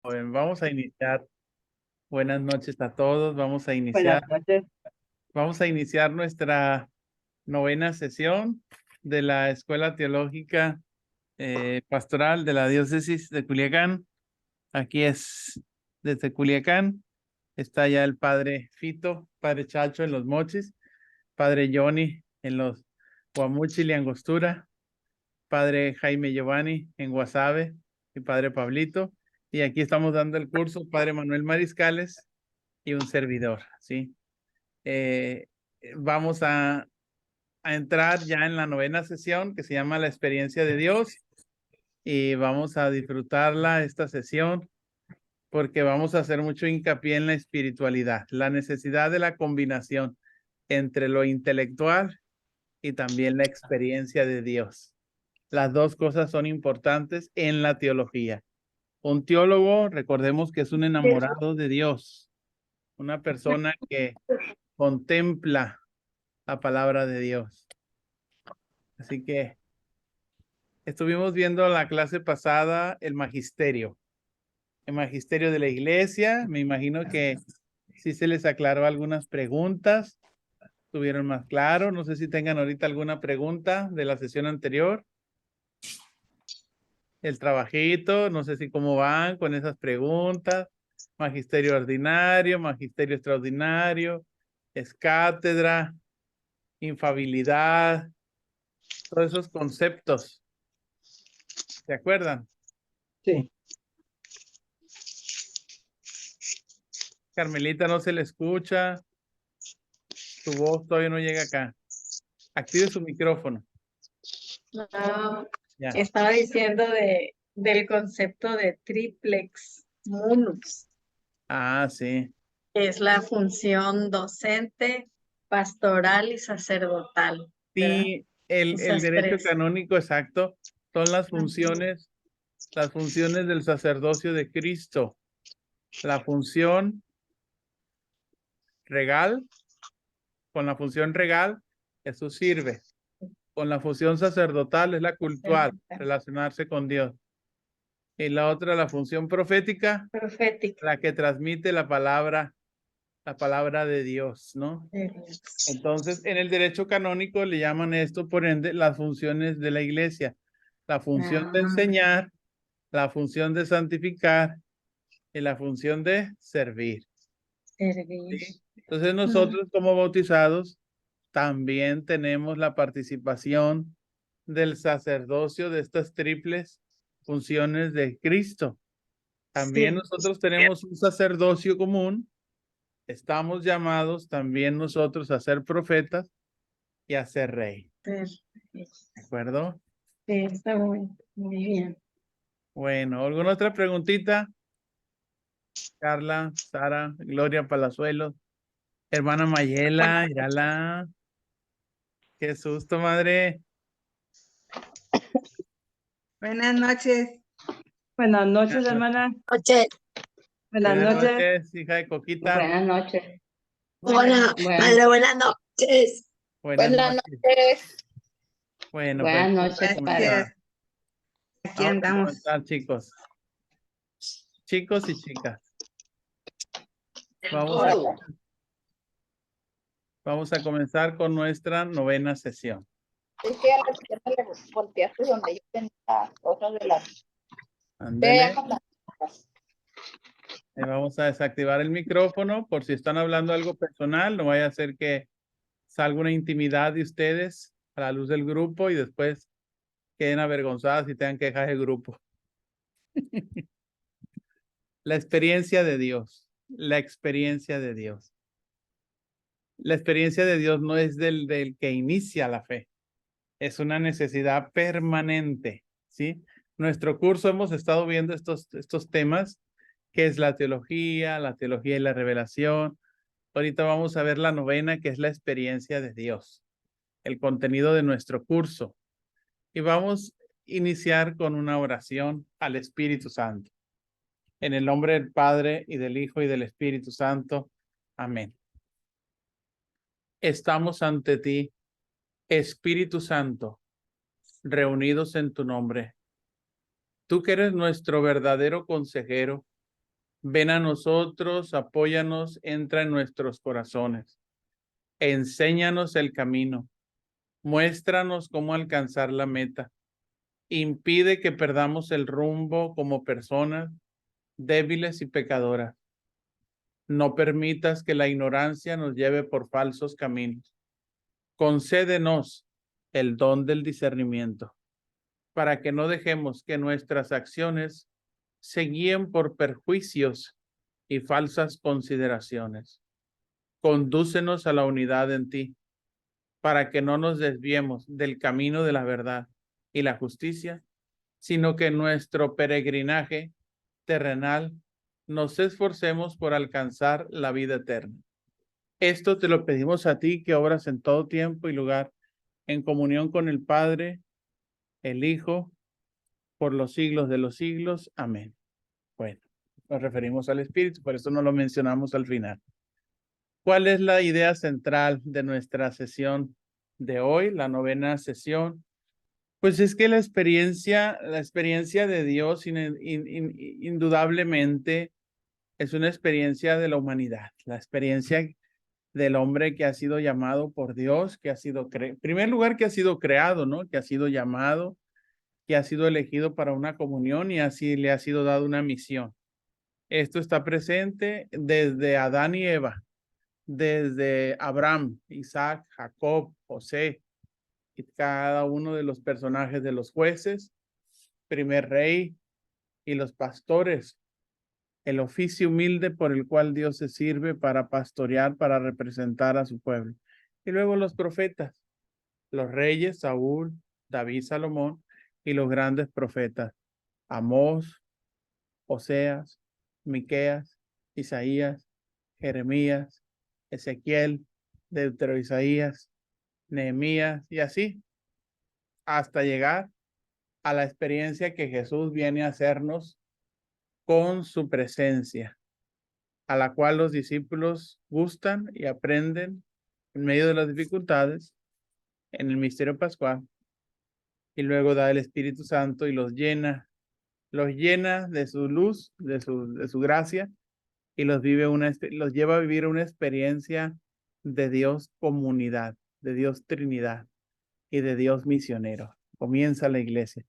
Bien, vamos a iniciar. Buenas noches a todos. Buenas noches. Vamos a iniciar nuestra novena sesión de la Escuela Teológica Pastoral de la Diócesis de Culiacán. Aquí es desde Culiacán. Está ya el padre Fito, padre Chacho en los Mochis, padre Johnny en los Guamúchil y Angostura, padre Jaime Giovanni en Guasave y padre Pablito. Y aquí estamos dando el curso, padre Manuel Mariscales y un servidor, ¿sí? Vamos a entrar ya en la novena sesión que se llama La Experiencia de Dios y vamos a disfrutarla esta sesión porque vamos a hacer mucho hincapié en la espiritualidad, la necesidad de la combinación entre lo intelectual y también la experiencia de Dios. Las dos cosas son importantes en la teología. Un teólogo, recordemos que es un enamorado de Dios, una persona que contempla la palabra de Dios. Así que estuvimos viendo la clase pasada el magisterio de la iglesia. Me imagino que sí se les aclaró algunas preguntas, estuvieron más claros. No sé si tengan ahorita alguna pregunta de la sesión anterior. El trabajito, no sé si cómo van con esas preguntas. Magisterio ordinario, magisterio extraordinario, es cátedra, infabilidad, todos esos conceptos. ¿Se acuerdan? Sí. Carmelita, no se le escucha. Tu voz todavía no llega acá. Active su micrófono. No, Ya. estaba diciendo del concepto de triplex munus. Ah, sí. Es la función docente, pastoral y sacerdotal. ¿verdad? Sí, el Esas derecho tres. canónico exacto son las funciones del sacerdocio de Cristo. La función regal, con la función regal, eso sirve. Con la función sacerdotal es la cultural, relacionarse con Dios. Y la otra, la función profética, Profética. la que transmite la palabra de Dios, ¿no? Entonces, en el derecho canónico le llaman esto, por ende, las funciones de la iglesia. La función de enseñar, la función de santificar y la función de servir. Servir. ¿Sí? Entonces, nosotros como bautizados también tenemos la participación del sacerdocio de estas triples funciones de Cristo. También Sí. nosotros tenemos un sacerdocio común. Estamos llamados también nosotros a ser profetas y a ser rey. Perfecto. ¿De acuerdo? Sí, está muy bien. Bueno, ¿alguna otra preguntita? Carla, Sara, Gloria Palazuelos, hermana Mayela, Irala. Qué susto, madre. Buenas noches. Buenas noches, hermana. Buenas noches. Hija de Coquita. Buenas noches. Hola, Bueno, buenas noches. Buenas noches. Bueno, buenas pues, noches, vamos a padre. comenzar. Aquí Vamos a andamos. comenzar, chicos. Chicos y chicas. Vamos a comenzar con nuestra novena sesión. Es que a la izquierda le volteaste donde yo tenía cosas de las... Ándele. Vamos a desactivar el micrófono por si están hablando algo personal. No vaya a ser que salga una intimidad de ustedes a la luz del grupo y después queden avergonzadas y tengan que dejar el grupo. La experiencia de Dios. La experiencia de Dios. La experiencia de Dios no es del que inicia la fe. Es una necesidad permanente, ¿sí? Nuestro curso hemos estado viendo estos temas, que es la teología y la revelación. Ahorita vamos a ver la novena, que es la experiencia de Dios, el contenido de nuestro curso. Y vamos a iniciar con una oración al Espíritu Santo. En el nombre del Padre, y del Hijo, y del Espíritu Santo. Amén. Estamos ante ti, Espíritu Santo, reunidos en tu nombre. Tú que eres nuestro verdadero consejero, Ven a nosotros, apóyanos, entra en nuestros corazones. Enséñanos el camino. Muéstranos cómo alcanzar la meta. Impide que perdamos el rumbo como personas débiles y pecadoras. No permitas que la ignorancia nos lleve por falsos caminos. Concédenos el don del discernimiento para que no dejemos que nuestras acciones se guíen por perjuicios y falsas consideraciones. Condúcenos a la unidad en ti, para que no nos desviemos del camino de la verdad y la justicia, sino que en nuestro peregrinaje terrenal nos esforcemos por alcanzar la vida eterna. Esto te lo pedimos a ti, que obras en todo tiempo y lugar, en comunión con el Padre, el Hijo, por los siglos de los siglos. Amén. Bueno, nos referimos al Espíritu, por eso no lo mencionamos al final. ¿Cuál es la idea central de nuestra sesión de hoy, la 9ª sesión? Pues es que la experiencia de Dios indudablemente es una experiencia de la humanidad, la experiencia del hombre que ha sido llamado por Dios, que ha sido, en primer lugar, que ha sido creado, ¿no? Que ha sido llamado, que ha sido elegido para una comunión y así le ha sido dado una misión. Esto está presente desde Adán y Eva, desde Abraham, Isaac, Jacob, José, y cada uno de los personajes de los jueces, primer rey y los pastores, el oficio humilde por el cual Dios se sirve para pastorear, para representar a su pueblo. Y luego los profetas, los reyes, Saúl, David, Salomón, y los grandes profetas, Amós, Oseas, Miqueas, Isaías, Jeremías, Ezequiel, Deutero Isaías, Nehemías, y así, hasta llegar a la experiencia que Jesús viene a hacernos con su presencia, a la cual los discípulos gustan y aprenden en medio de las dificultades en el misterio pascual, y luego da el Espíritu Santo y los llena de su luz, de su gracia, y los lleva a vivir una experiencia de Dios comunidad, de Dios Trinidad y de Dios misionero. Comienza la iglesia.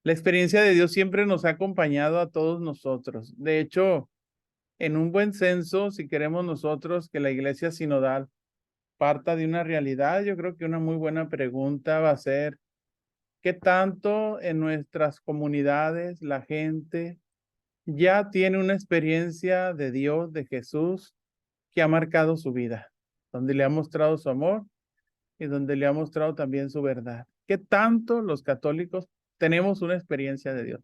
La experiencia de Dios siempre nos ha acompañado a todos nosotros. De hecho, en un buen senso, si queremos nosotros que la iglesia sinodal parta de una realidad, yo creo que una muy buena pregunta va a ser, ¿qué tanto en nuestras comunidades la gente ya tiene una experiencia de Dios, de Jesús, que ha marcado su vida, donde le ha mostrado su amor y donde le ha mostrado también su verdad? ¿Qué tanto los católicos tenemos una experiencia de Dios?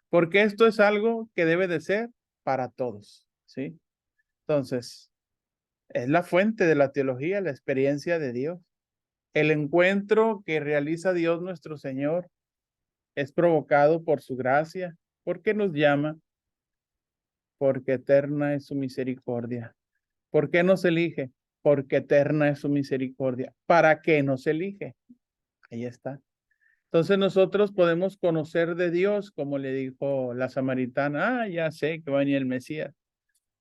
Porque esto es algo que debe de ser para todos, ¿sí? Entonces, es la fuente de la teología, la experiencia de Dios. El encuentro que realiza Dios nuestro Señor es provocado por su gracia. ¿Por qué nos llama? Porque eterna es su misericordia. ¿Por qué nos elige? Porque eterna es su misericordia. ¿Para qué nos elige? Ahí está. Entonces nosotros podemos conocer de Dios, como le dijo la samaritana, ya sé que va a venir el Mesías.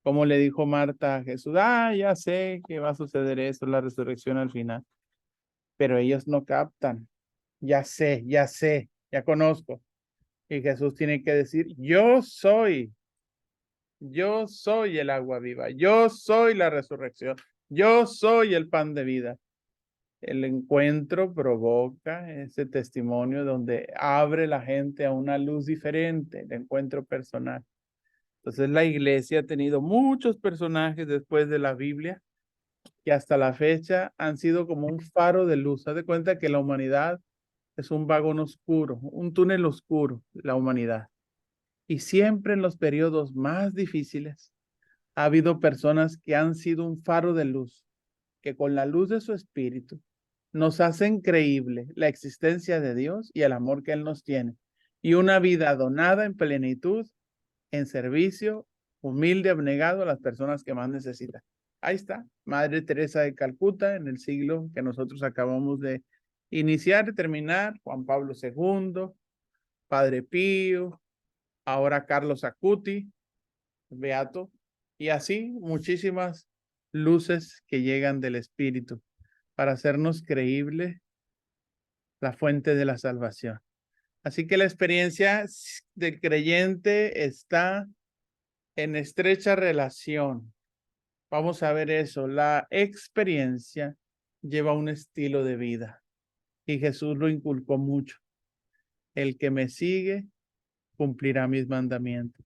Como le dijo Marta a Jesús, ya sé que va a suceder eso, la resurrección al final. Pero ellos no captan. Ya sé, ya conozco. Y Jesús tiene que decir, yo soy el agua viva, yo soy la resurrección, yo soy el pan de vida. El encuentro provoca ese testimonio donde abre la gente a una luz diferente, el encuentro personal. Entonces la iglesia ha tenido muchos personajes después de la Biblia que hasta la fecha han sido como un faro de luz. Haz de cuenta que la humanidad es un vagón oscuro, un túnel oscuro, la humanidad. Y siempre en los periodos más difíciles ha habido personas que han sido un faro de luz, que con la luz de su espíritu nos hacen creíble la existencia de Dios y el amor que Él nos tiene. Y una vida donada en plenitud, en servicio, humilde, abnegado a las personas que más necesitan. Ahí está, Madre Teresa de Calcuta, en el siglo que nosotros acabamos de iniciar y terminar, Juan Pablo II, Padre Pío, ahora Carlos Acuti, beato, y así muchísimas luces que llegan del Espíritu para hacernos creíble la fuente de la salvación. Así que la experiencia del creyente está en estrecha relación. Vamos a ver eso. La experiencia lleva un estilo de vida y Jesús lo inculcó mucho. El que me sigue cumplirá mis mandamientos.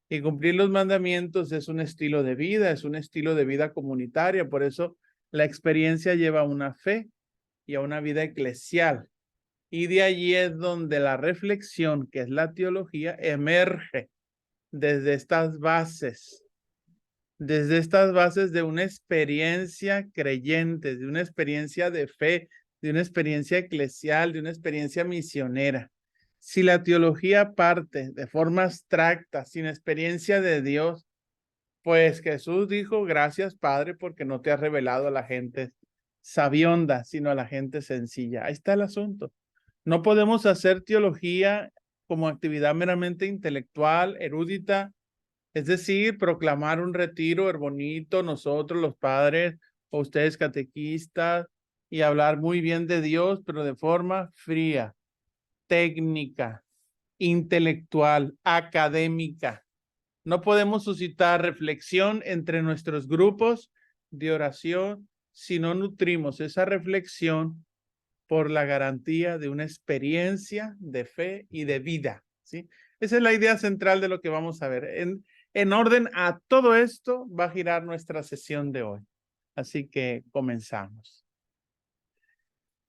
Y cumplir los mandamientos es un estilo de vida, es un estilo de vida comunitaria. Por eso la experiencia lleva a una fe y a una vida eclesial. Y de allí es donde la reflexión, que es la teología, emerge desde estas bases de una experiencia creyente, de una experiencia de fe, de una experiencia eclesial, de una experiencia misionera. Si la teología parte de forma abstracta, sin experiencia de Dios, pues Jesús dijo, gracias Padre, porque no te has revelado a la gente sabionda, sino a la gente sencilla. Ahí está el asunto. No podemos hacer teología como actividad meramente intelectual, erudita, es decir, proclamar un retiro bonito, nosotros los padres o ustedes catequistas, y hablar muy bien de Dios, pero de forma fría, técnica, intelectual, académica. No podemos suscitar reflexión entre nuestros grupos de oración si no nutrimos esa reflexión por la garantía de una experiencia de fe y de vida, ¿sí? Esa es la idea central de lo que vamos a ver. En orden a todo esto va a girar nuestra sesión de hoy. Así que comenzamos.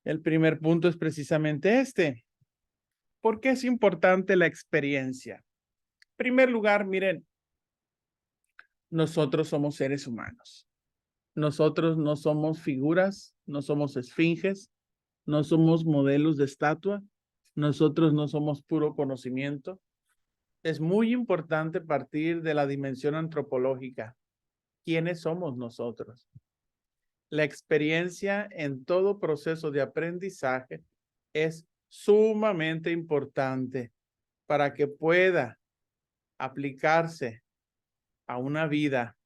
El primer punto es precisamente este. ¿Por qué es importante la experiencia? En primer lugar, miren, nosotros somos seres humanos. Nosotros no somos figuras, no somos esfinges, no somos modelos de estatua, nosotros no somos puro conocimiento. Es muy importante partir de la dimensión antropológica. ¿Quiénes somos nosotros? La experiencia en todo proceso de aprendizaje es sumamente importante para que pueda aplicarse a una vida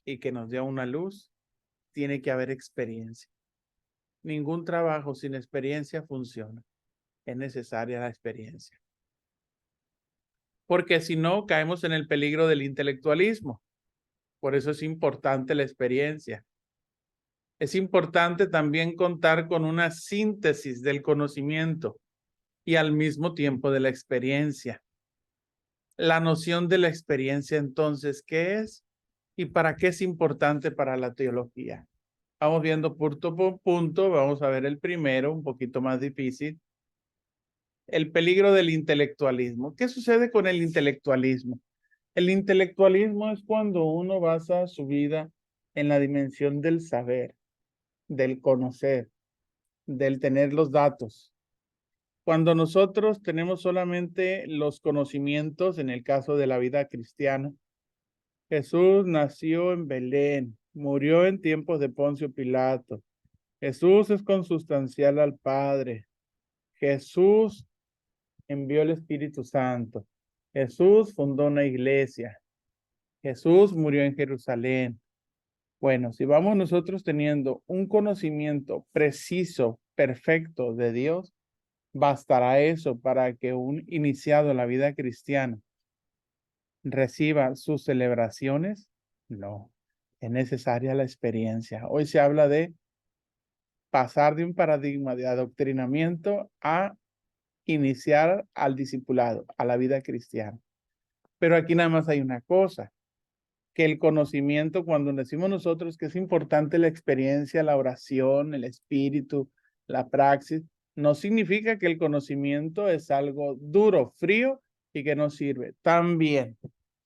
y que nos dé una luz. Tiene que haber experiencia. Ningún trabajo sin experiencia funciona. Es necesaria la experiencia. Porque si no, caemos en el peligro del intelectualismo. Por eso es importante la experiencia. Es importante también contar con una síntesis del conocimiento y al mismo tiempo de la experiencia. La noción de la experiencia, entonces, ¿qué es? ¿Y para qué es importante para la teología? Vamos viendo punto por punto. Vamos a ver el primero, un poquito más difícil. El peligro del intelectualismo. ¿Qué sucede con el intelectualismo? El intelectualismo es cuando uno basa su vida en la dimensión del saber, del conocer, del tener los datos. Cuando nosotros tenemos solamente los conocimientos, en el caso de la vida cristiana, Jesús nació en Belén, murió en tiempos de Poncio Pilato. Jesús es consustancial al Padre. Jesús envió el Espíritu Santo. Jesús fundó una iglesia. Jesús murió en Jerusalén. Bueno, si vamos nosotros teniendo un conocimiento preciso, perfecto de Dios, ¿bastará eso para que un iniciado en la vida cristiana reciba sus celebraciones? No, es necesaria la experiencia. Hoy se habla de pasar de un paradigma de adoctrinamiento a iniciar al discipulado, a la vida cristiana. Pero aquí nada más hay una cosa, que el conocimiento, cuando decimos nosotros que es importante la experiencia, la oración, el espíritu, la praxis, no significa que el conocimiento es algo duro, frío y que no sirve. También,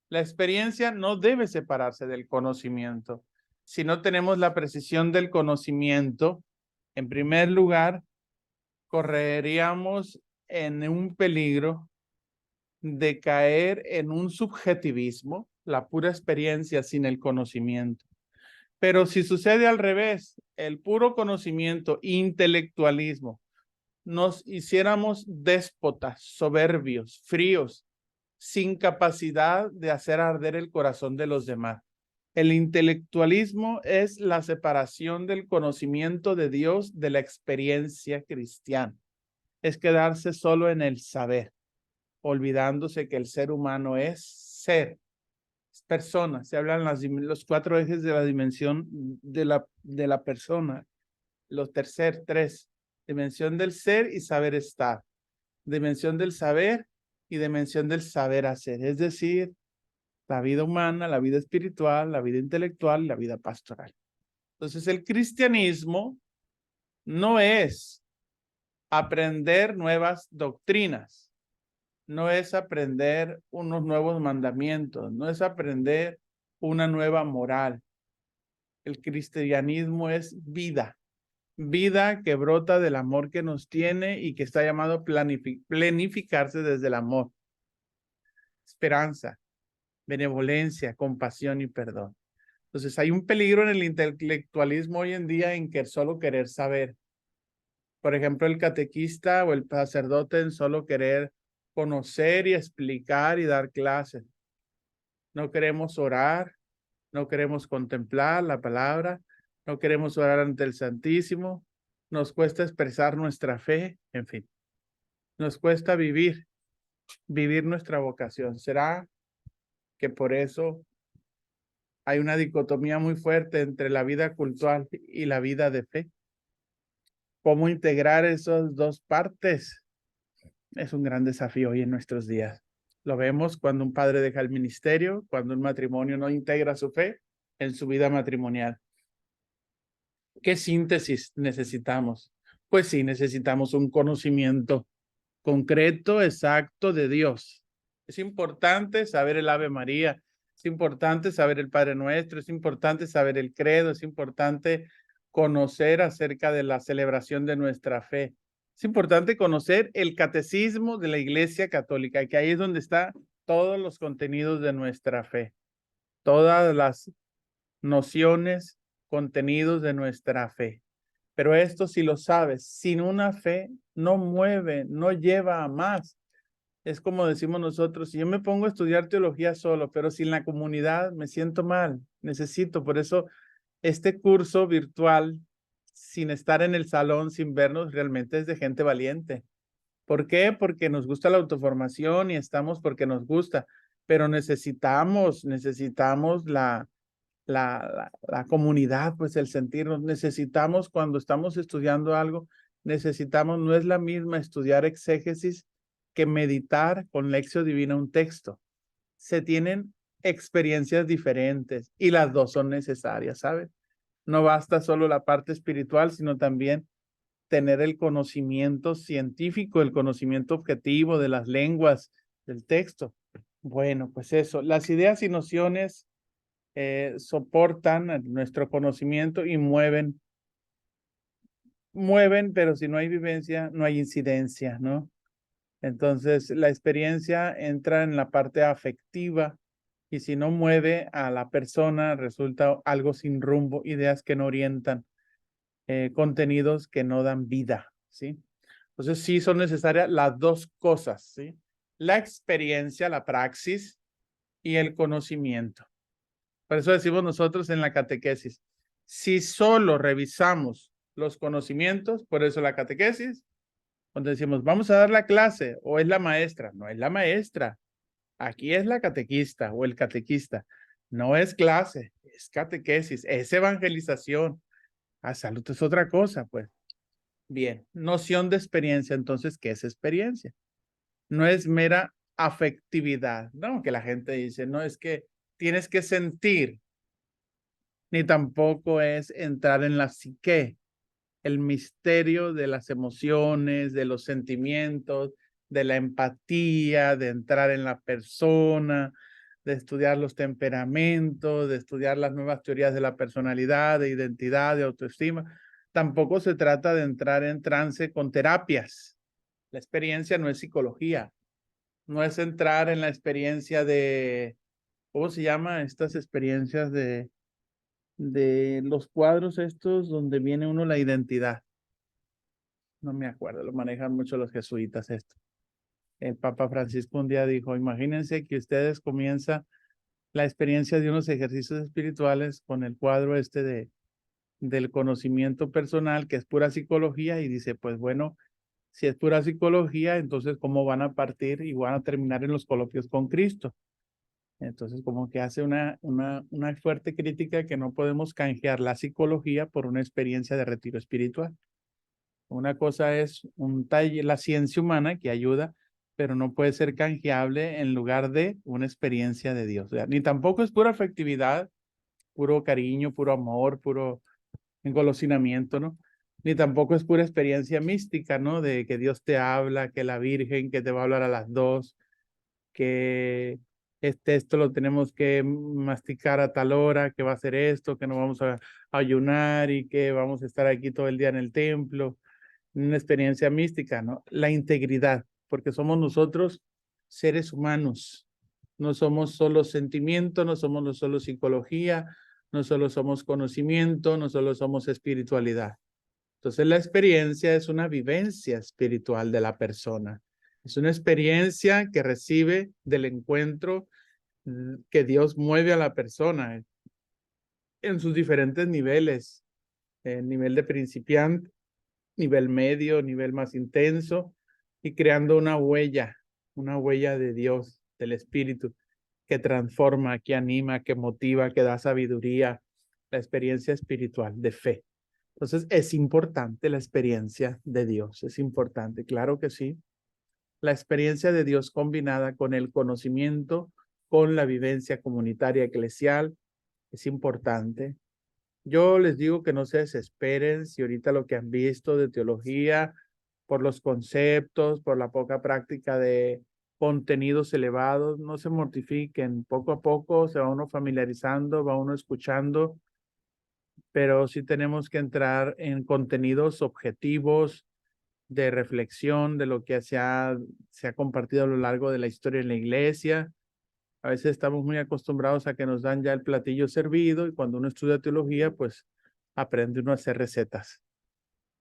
la experiencia no debe separarse del conocimiento. Si no tenemos la precisión del conocimiento, en primer lugar, correríamos en un peligro de caer en un subjetivismo, la pura experiencia sin el conocimiento. Pero si sucede al revés, el puro conocimiento, intelectualismo, nos hiciéramos déspotas, soberbios, fríos, sin capacidad de hacer arder el corazón de los demás. El intelectualismo es la separación del conocimiento de Dios de la experiencia cristiana. Es quedarse solo en el saber, olvidándose que el ser humano es ser, es persona. Se hablan los 4 ejes de la dimensión de la persona, los tres: dimensión del ser y saber estar, dimensión del saber y dimensión del saber hacer, es decir, la vida humana, la vida espiritual, la vida intelectual y la vida pastoral. Entonces, el cristianismo no es aprender nuevas doctrinas, no es aprender unos nuevos mandamientos, no es aprender una nueva moral. El cristianismo es vida, vida que brota del amor que nos tiene y que está llamado a planificarse desde el amor, esperanza, benevolencia, compasión y perdón. Entonces hay un peligro en el intelectualismo hoy en día en que solo querer saber. Por ejemplo, el catequista o el sacerdote en solo querer conocer y explicar y dar clases. No queremos orar, no queremos contemplar la palabra, no queremos orar ante el Santísimo, nos cuesta expresar nuestra fe, en fin. Nos cuesta vivir nuestra vocación. ¿Será que por eso hay una dicotomía muy fuerte entre la vida cultural y la vida de fe? ¿Cómo integrar esas dos partes? Es un gran desafío hoy en nuestros días. Lo vemos cuando un padre deja el ministerio, cuando un matrimonio no integra su fe en su vida matrimonial. ¿Qué síntesis necesitamos? Pues sí, necesitamos un conocimiento concreto, exacto de Dios. Es importante saber el Ave María, es importante saber el Padre Nuestro, es importante saber el credo, es importante conocer acerca de la celebración de nuestra fe. Es importante conocer el catecismo de la Iglesia Católica, que ahí es donde están todos los contenidos de nuestra fe, todas las nociones, contenidos de nuestra fe. Pero esto, si lo sabes, sin una fe no mueve, no lleva a más. Es como decimos nosotros, si yo me pongo a estudiar teología solo, pero sin la comunidad me siento mal, necesito. Por eso este curso virtual, sin estar en el salón, sin vernos, realmente es de gente valiente. ¿Por qué? Porque nos gusta la autoformación y estamos porque nos gusta, pero necesitamos la comunidad, pues el sentirnos. Necesitamos cuando estamos estudiando algo, necesitamos, no es la misma estudiar exégesis que meditar con lección divina un texto. Se tienen experiencias diferentes y las dos son necesarias, ¿sabes? No basta solo la parte espiritual, sino también tener el conocimiento científico, el conocimiento objetivo de las lenguas, del texto. Bueno, pues eso, las ideas y nociones soportan nuestro conocimiento y mueven, pero si no hay vivencia, no hay incidencia, ¿no? Entonces, la experiencia entra en la parte afectiva y si no mueve a la persona, resulta algo sin rumbo, ideas que no orientan, contenidos que no dan vida, ¿sí? Entonces, sí son necesarias las dos cosas, ¿sí? La experiencia, la praxis y el conocimiento. Por eso decimos nosotros en la catequesis, si solo revisamos los conocimientos, por eso la catequesis, cuando decimos vamos a dar la clase o es la maestra, no es la maestra, aquí es la catequista o el catequista, no es clase, es catequesis, es evangelización. Salud es otra cosa, pues. Bien, noción de experiencia, entonces, ¿qué es experiencia? No es mera afectividad, ¿no? Que la gente dice, no, es que tienes que sentir, ni tampoco es entrar en la psique, el misterio de las emociones, de los sentimientos, de la empatía, de entrar en la persona, de estudiar los temperamentos, de estudiar las nuevas teorías de la personalidad, de identidad, de autoestima. Tampoco se trata de entrar en trance con terapias. La experiencia no es psicología, no es entrar en la experiencia de, ¿cómo se llama? Estas experiencias de los cuadros estos donde viene uno la identidad. No me acuerdo, lo manejan mucho los jesuitas esto. El Papa Francisco un día dijo, imagínense que ustedes comienzan la experiencia de unos ejercicios espirituales con el cuadro del conocimiento personal, que es pura psicología, y dice, pues bueno, si es pura psicología, entonces ¿cómo van a partir y van a terminar en los coloquios con Cristo? Entonces como que hace una fuerte crítica que no podemos canjear la psicología por una experiencia de retiro espiritual. Una cosa es un taller, la ciencia humana que ayuda, pero no puede ser canjeable en lugar de una experiencia de Dios. O sea, ni tampoco es pura afectividad, puro cariño, puro amor, puro engolosinamiento, ¿no? Ni tampoco es pura experiencia mística, ¿no? De que Dios te habla, que la Virgen, que te va a hablar a las 2, que esto lo tenemos que masticar a tal hora, que va a ser esto, que no vamos a ayunar y que vamos a estar aquí todo el día en el templo. Una experiencia mística, ¿no? La integridad, porque somos nosotros seres humanos. No somos solo sentimiento, no somos solo psicología, no solo somos conocimiento, no solo somos espiritualidad. Entonces la experiencia es una vivencia espiritual de la persona. Es una experiencia que recibe del encuentro que Dios mueve a la persona en sus diferentes niveles. El nivel de principiante, nivel medio, nivel más intenso, y creando una huella de Dios, del Espíritu, que transforma, que anima, que motiva, que da sabiduría, la experiencia espiritual de fe. Entonces, es importante la experiencia de Dios, es importante, claro que sí. La experiencia de Dios combinada con el conocimiento, con la vivencia comunitaria eclesial, es importante. Yo les digo que no se desesperen si ahorita lo que han visto de teología, por los conceptos, por la poca práctica de contenidos elevados, no se mortifiquen. Poco a poco se va uno familiarizando, va uno escuchando, pero sí tenemos que entrar en contenidos objetivos de reflexión de lo que se ha compartido a lo largo de la historia en la iglesia. A veces estamos muy acostumbrados a que nos dan ya el platillo servido, y cuando uno estudia teología, pues aprende uno a hacer recetas.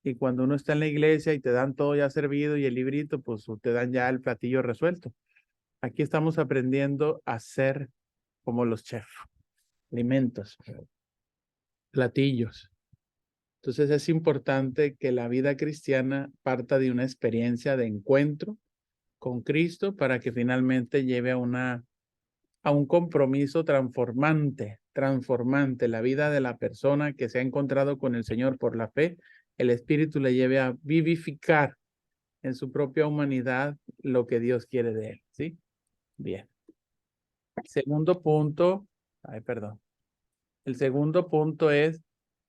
Y cuando uno está en la iglesia y te dan todo ya servido y el librito, pues te dan ya el platillo resuelto. Aquí estamos aprendiendo a ser como los chefs, alimentos, platillos. Entonces es importante que la vida cristiana parta de una experiencia de encuentro con Cristo para que finalmente lleve a un compromiso transformante la vida de la persona que se ha encontrado con el Señor por la fe. El Espíritu le lleve a vivificar en su propia humanidad lo que Dios quiere de él, ¿sí? Bien. Segundo punto, el segundo punto es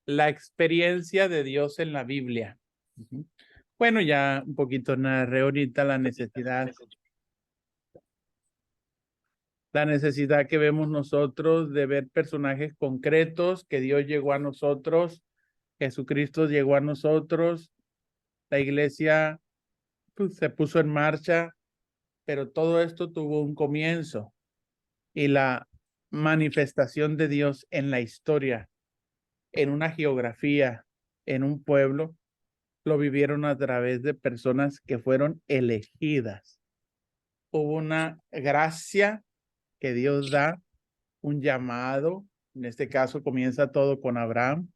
la experiencia de Dios en la Biblia. Bueno, ya un poquito narré ahorita la necesidad que vemos nosotros de ver personajes concretos, que Dios llegó a nosotros, Jesucristo llegó a nosotros, la iglesia pues, se puso en marcha, pero todo esto tuvo un comienzo, y la manifestación de Dios en la historia, en una geografía, en un pueblo, lo vivieron a través de personas que fueron elegidas. Hubo una gracia que Dios da, un llamado. En este caso comienza todo con Abraham,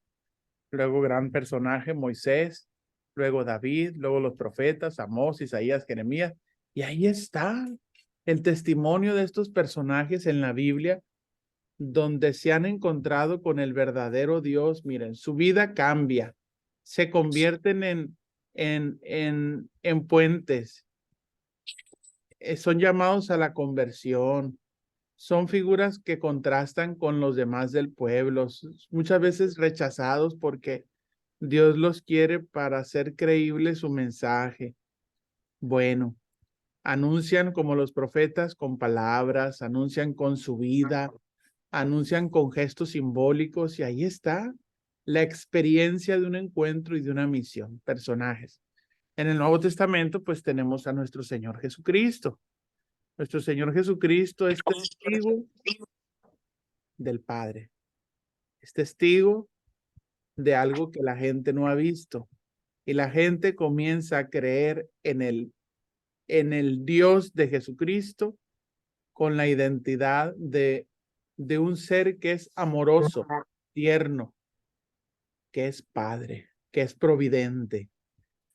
luego gran personaje Moisés, luego David, luego los profetas, Amós, Isaías, Jeremías, y ahí está el testimonio de estos personajes en la Biblia, donde se han encontrado con el verdadero Dios. Miren, su vida cambia, se convierten en puentes, son llamados a la conversión, son figuras que contrastan con los demás del pueblo, muchas veces rechazados porque Dios los quiere para hacer creíble su mensaje. Bueno, anuncian como los profetas con palabras, anuncian con su vida, anuncian con gestos simbólicos, y ahí está la experiencia de un encuentro y de una misión, personajes. En el Nuevo Testamento, pues tenemos a nuestro Señor Jesucristo. Nuestro Señor Jesucristo es testigo del Padre, es testigo de algo que la gente no ha visto, y la gente comienza a creer en en el Dios de Jesucristo con la identidad de un ser que es amoroso, tierno, que es padre, que es providente.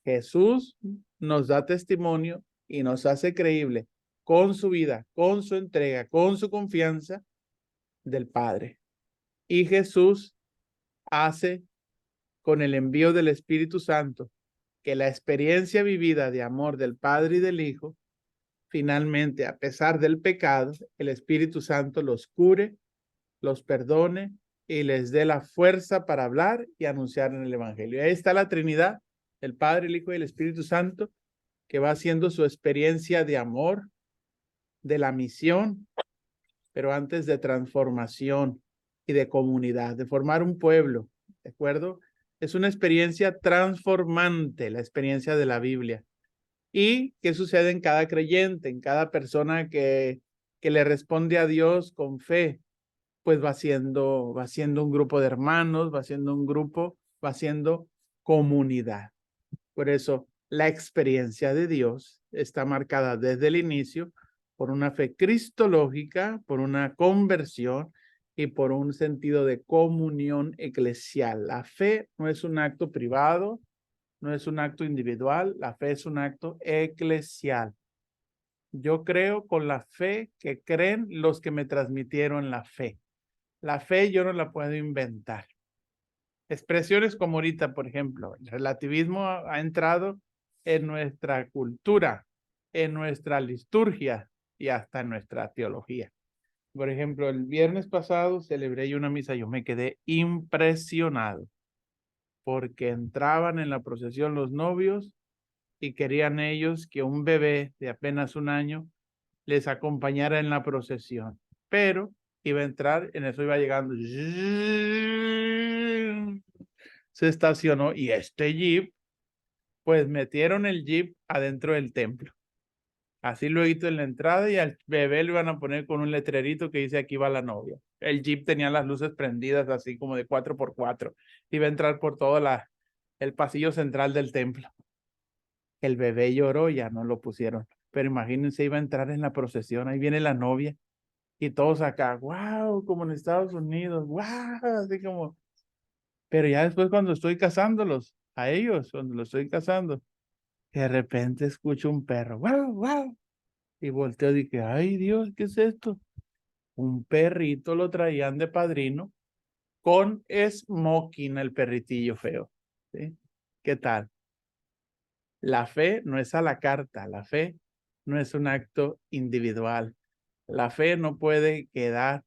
Jesús nos da testimonio y nos hace creíble con su vida, con su entrega, con su confianza del Padre. Y Jesús hace con el envío del Espíritu Santo que la experiencia vivida de amor del Padre y del Hijo, finalmente, a pesar del pecado, el Espíritu Santo los cure, los perdone y les dé la fuerza para hablar y anunciar en el Evangelio. Ahí está la Trinidad, el Padre, el Hijo y el Espíritu Santo, que va haciendo su experiencia de amor, de la misión, pero antes de transformación y de comunidad, de formar un pueblo, ¿de acuerdo? Es una experiencia transformante, la experiencia de la Biblia. ¿Y qué sucede en cada creyente, en cada persona que le responde a Dios con fe? Pues va siendo un grupo de hermanos, va siendo un grupo, va siendo comunidad. Por eso la experiencia de Dios está marcada desde el inicio por una fe cristológica, por una conversión y por un sentido de comunión eclesial. La fe no es un acto privado, no es un acto individual, la fe es un acto eclesial. Yo creo con la fe que creen los que me transmitieron la fe. La fe yo no la puedo inventar. Expresiones como ahorita, por ejemplo, el relativismo ha entrado en nuestra cultura, en nuestra liturgia y hasta en nuestra teología. Por ejemplo, el viernes pasado celebré yo una misa, yo me quedé impresionado porque entraban en la procesión los novios y querían ellos que un bebé de apenas 1 año les acompañara en la procesión, pero iba a entrar, en eso iba llegando, se estacionó y este jeep, pues metieron el jeep adentro del templo. Así luego en la entrada y al bebé lo iban a poner con un letrerito que dice aquí va la novia. El jeep tenía las luces prendidas así como de 4x4. Iba a entrar por todo el pasillo central del templo. El bebé lloró, ya no lo pusieron. Pero imagínense, iba a entrar en la procesión, ahí viene la novia. Y todos acá, wow, como en Estados Unidos, wow, así como. Pero ya después cuando estoy casándolos, a ellos, cuando los estoy casando, de repente escucho un perro, wow, wow. Y volteo y dije, ay Dios, ¿qué es esto? Un perrito lo traían de padrino con smoking, el perritillo feo. ¿Sí? ¿Qué tal? La fe no es a la carta, la fe no es un acto individual. La fe no puede quedar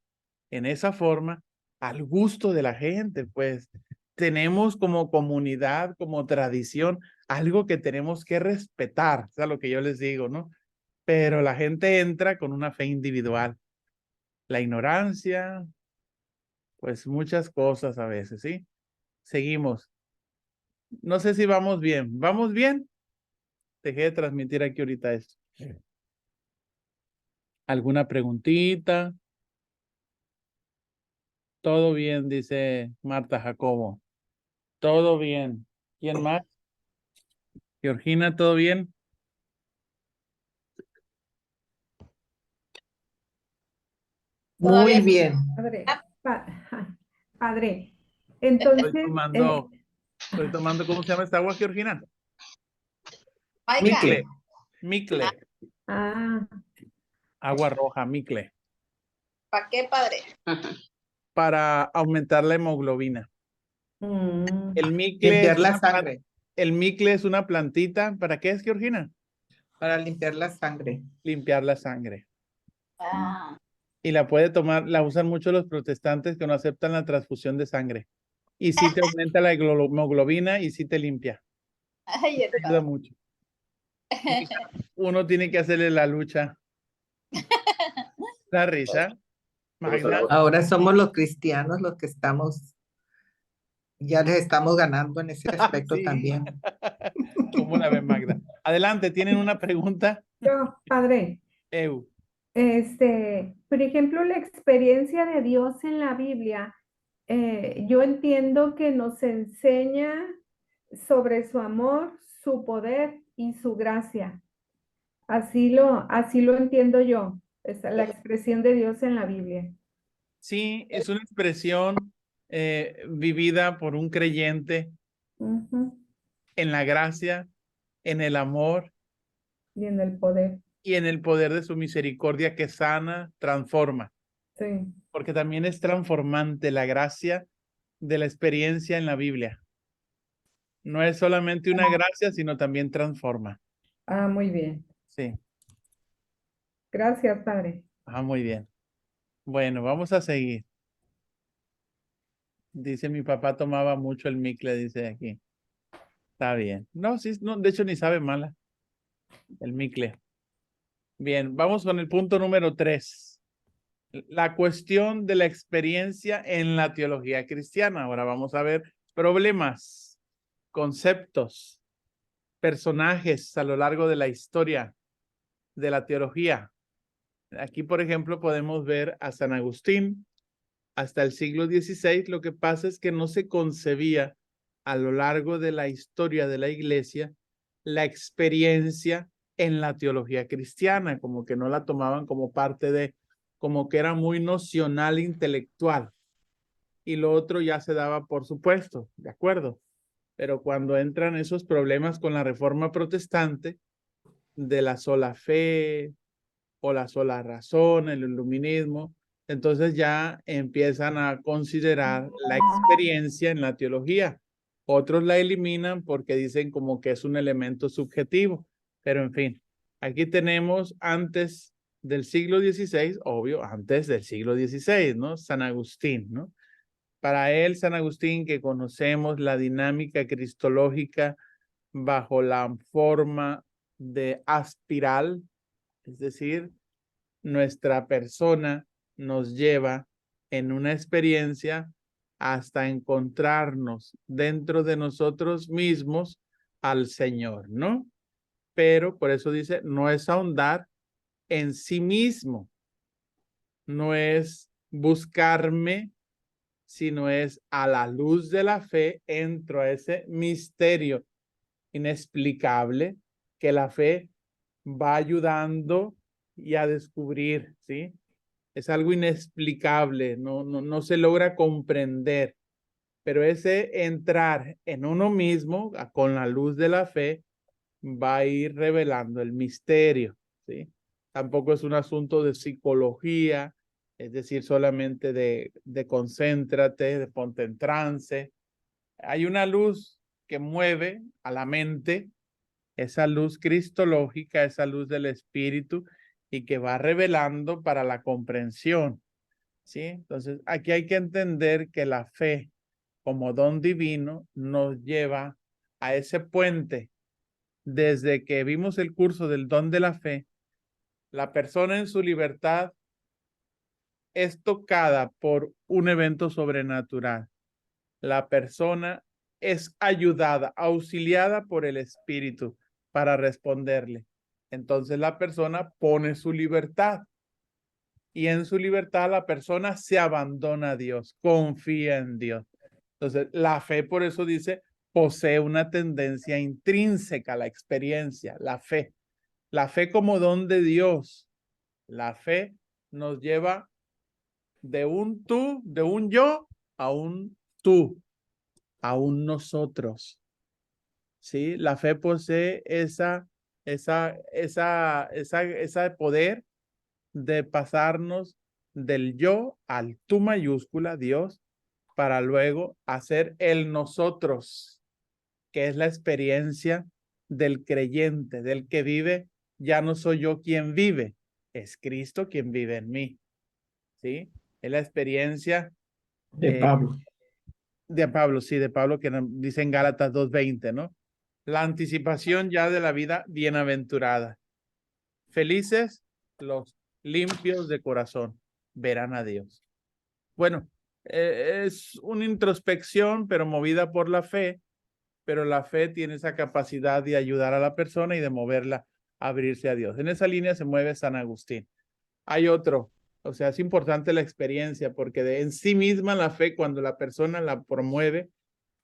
en esa forma al gusto de la gente, pues tenemos como comunidad, como tradición, algo que tenemos que respetar, es lo que yo les digo, ¿no? Pero la gente entra con una fe individual. La ignorancia, pues muchas cosas a veces, ¿sí? Seguimos. No sé si vamos bien. ¿Vamos bien? Dejé de transmitir aquí ahorita esto. ¿Alguna preguntita? Todo bien, dice Marta Jacobo. Todo bien. ¿Quién más? Georgina, ¿todo bien? Muy bien. Padre, entonces, Estoy tomando, ¿cómo se llama esta agua, Georgina? Micle. Micle. Ah, Agua roja, Micle. ¿Para qué, padre? Para aumentar la hemoglobina. El micle Limpiar la sangre. El micle es una plantita. ¿Para qué es, Georgina? Para limpiar la sangre. Limpiar la sangre. Ah. Y la puede tomar, la usan mucho los protestantes que no aceptan la transfusión de sangre. Y sí te aumenta la hemoglobina y sí te limpia. Ay, Te ayuda mucho. Uno tiene que hacerle la lucha. La risa. Magda. Ahora somos los cristianos los que estamos, ya les estamos ganando en ese aspecto Sí. también. ¿Cómo la ven, Magda? Adelante, ¿tienen una pregunta? Padre, por ejemplo, la experiencia de Dios en la Biblia, yo entiendo que nos enseña sobre su amor, su poder y su gracia. Así lo entiendo yo. Es la expresión de Dios en la Biblia. Sí, es una expresión vivida por un creyente Ujú. en la gracia, en el amor Y en el poder. y en el poder de su misericordia que sana, transforma. Sí. Porque también es transformante la gracia de la experiencia en la Biblia. No es solamente una gracia, sino también transforma. Ah, muy bien. Sí, Gracias, Padre. muy bien. Bueno, vamos a seguir. Dice mi papá tomaba mucho el micle, dice aquí. Está bien. No, sí, no, de hecho ni sabe mala el micle. Bien, vamos con el punto número 3. La cuestión de la experiencia en la teología cristiana. Ahora vamos a ver problemas, conceptos, personajes a lo largo de la historia de la teología. Aquí, por ejemplo, podemos ver a San Agustín. Hasta el siglo XVI, lo que pasa es que no se concebía a lo largo de la historia de la iglesia la experiencia en la teología cristiana, como que no la tomaban como parte de, como que era muy nocional intelectual. Y lo otro ya se daba por supuesto, de acuerdo. Pero cuando entran esos problemas con la reforma protestante, de la sola fe o la sola razón, el iluminismo, entonces ya empiezan a considerar la experiencia en la teología. Otros la eliminan porque dicen como que es un elemento subjetivo, pero en fin, aquí tenemos antes del siglo XVI, obvio, antes del siglo XVI, ¿no? San Agustín, ¿no? Para él, San Agustín, que conocemos la dinámica cristológica bajo la forma de aspiral, es decir, nuestra persona nos lleva en una experiencia hasta encontrarnos dentro de nosotros mismos al Señor, ¿no? Pero por eso dice, no es ahondar en sí mismo, no es buscarme, sino es a la luz de la fe entro a ese misterio inexplicable que la fe va ayudando y a descubrir, ¿sí? Es algo inexplicable, no se logra comprender, pero ese entrar en uno mismo con la luz de la fe va a ir revelando el misterio, ¿sí? Tampoco es un asunto de psicología, es decir, solamente de concéntrate, de ponte en trance. Hay una luz que mueve a la mente, esa luz cristológica, esa luz del espíritu y que va revelando para la comprensión, ¿sí? Entonces, aquí hay que entender que la fe como don divino nos lleva a ese puente. Desde que vimos el curso del don de la fe, la persona en su libertad es tocada por un evento sobrenatural. La persona es ayudada, auxiliada por el Espíritu para responderle. Entonces la persona pone su libertad y en su libertad la persona se abandona a Dios, confía en Dios. Entonces la fe, por eso dice, posee una tendencia intrínseca a la experiencia, la fe. La fe como don de Dios. La fe nos lleva de un tú, de un yo, a un tú, a un nosotros. ¿Sí? La fe posee ese poder de pasarnos del yo al tú mayúscula, Dios, para luego hacer el nosotros, que es la experiencia del creyente, del que vive. Ya no soy yo quien vive, es Cristo quien vive en mí. ¿Sí? Es la experiencia De Pablo. de Pablo, sí, de Pablo que dice en Gálatas 2:20, ¿no? La anticipación ya de la vida bienaventurada. Felices los limpios de corazón, verán a Dios. Bueno, es una introspección, pero movida por la fe, pero la fe tiene esa capacidad de ayudar a la persona y de moverla a abrirse a Dios. En esa línea se mueve San Agustín. Hay otro, o sea, es importante la experiencia, porque en sí misma la fe, cuando la persona la promueve,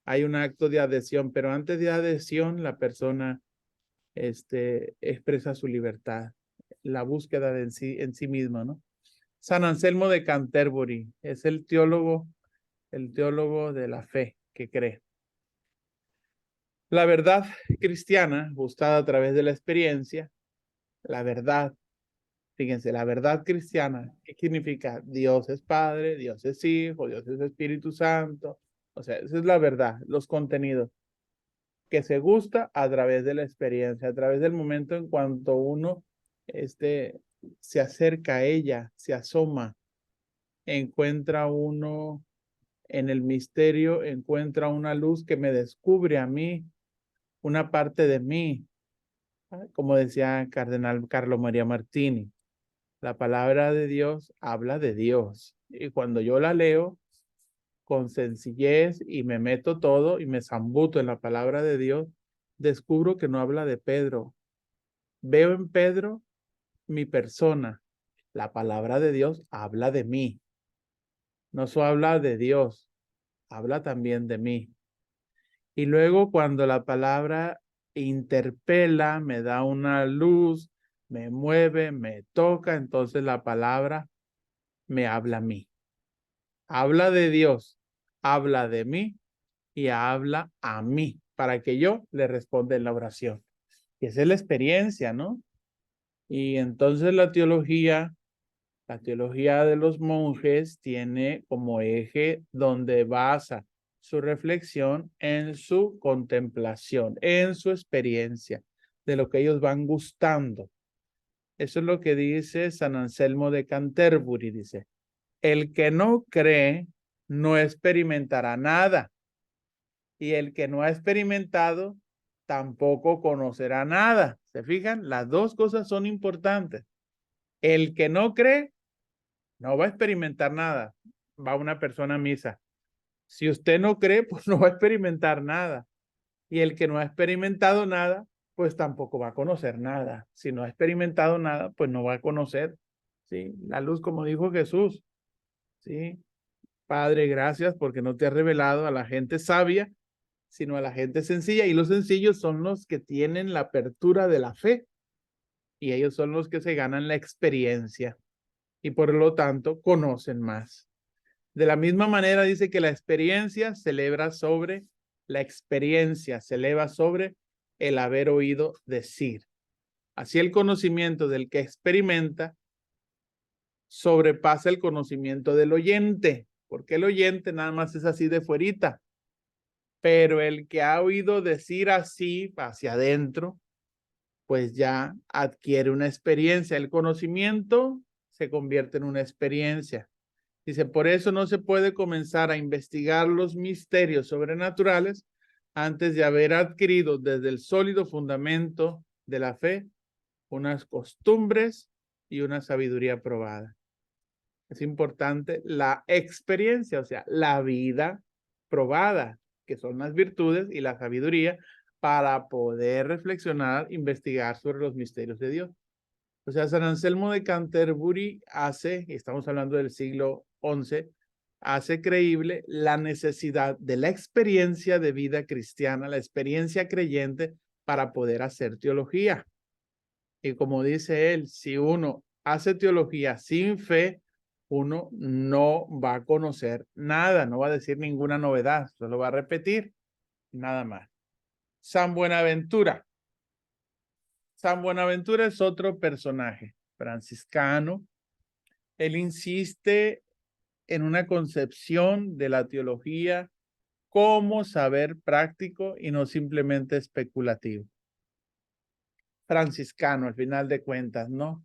hay un acto de adhesión, pero antes de adhesión, la persona expresa su libertad, la búsqueda de en sí mismo, ¿no? San Anselmo de Canterbury es el teólogo de la fe que cree. La verdad cristiana, buscada a través de la experiencia, la verdad, fíjense, la verdad cristiana, ¿qué significa? Dios es Padre, Dios es Hijo, Dios es Espíritu Santo. O sea, esa es la verdad, los contenidos que se gusta a través de la experiencia, a través del momento en cuanto uno se acerca a ella, se asoma, encuentra uno en el misterio, encuentra una luz que me descubre a mí, una parte de mí, como decía Cardenal Carlo María Martini. La palabra de Dios habla de Dios. Y cuando yo la leo con sencillez y me meto todo y me zambuto en la palabra de Dios, descubro que no habla de Pedro. Veo en Pedro mi persona. La palabra de Dios habla de mí. No solo habla de Dios, habla también de mí. Y luego cuando la palabra interpela, me da una luz, me mueve, me toca, entonces la palabra me habla a mí. Habla de Dios, habla de mí y habla a mí para que yo le responda en la oración. Y esa es la experiencia, ¿no? Y entonces la teología de los monjes tiene como eje donde basa su reflexión en su contemplación, en su experiencia, de lo que ellos van gustando. Eso es lo que dice San Anselmo de Canterbury, dice, el que no cree no experimentará nada, y el que no ha experimentado tampoco conocerá nada. ¿Se fijan? Las dos cosas son importantes. El que no cree no va a experimentar nada. Va una persona a misa. Si usted no cree, pues no va a experimentar nada. Y el que no ha experimentado nada, pues tampoco va a conocer nada. Si no ha experimentado nada, pues no va a conocer, ¿sí? La luz, como dijo Jesús, ¿sí? Padre, gracias porque no te has revelado a la gente sabia, sino a la gente sencilla. Y los sencillos son los que tienen la apertura de la fe. Y ellos son los que se ganan la experiencia. Y por lo tanto, conocen más. De la misma manera dice que la experiencia se eleva sobre la experiencia, se eleva sobre el haber oído decir. Así el conocimiento del que experimenta sobrepasa el conocimiento del oyente, porque el oyente nada más es así de fuerita. Pero el que ha oído decir así hacia adentro, pues ya adquiere una experiencia. El conocimiento se convierte en una experiencia. Dice, por eso no se puede comenzar a investigar los misterios sobrenaturales antes de haber adquirido desde el sólido fundamento de la fe unas costumbres y una sabiduría probada. Es importante la experiencia, o sea, la vida probada, que son las virtudes y la sabiduría para poder reflexionar, investigar sobre los misterios de Dios. O sea, San Anselmo de Canterbury hace, estamos hablando del siglo XI, hace creíble la necesidad de la experiencia de vida cristiana, la experiencia creyente para poder hacer teología. Y como dice él, si uno hace teología sin fe, uno no va a conocer nada, no va a decir ninguna novedad, solo va a repetir nada más. San Buenaventura. San Buenaventura es otro personaje franciscano. Él insiste en una concepción de la teología como saber práctico y no simplemente especulativo. Franciscano, al final de cuentas, ¿no?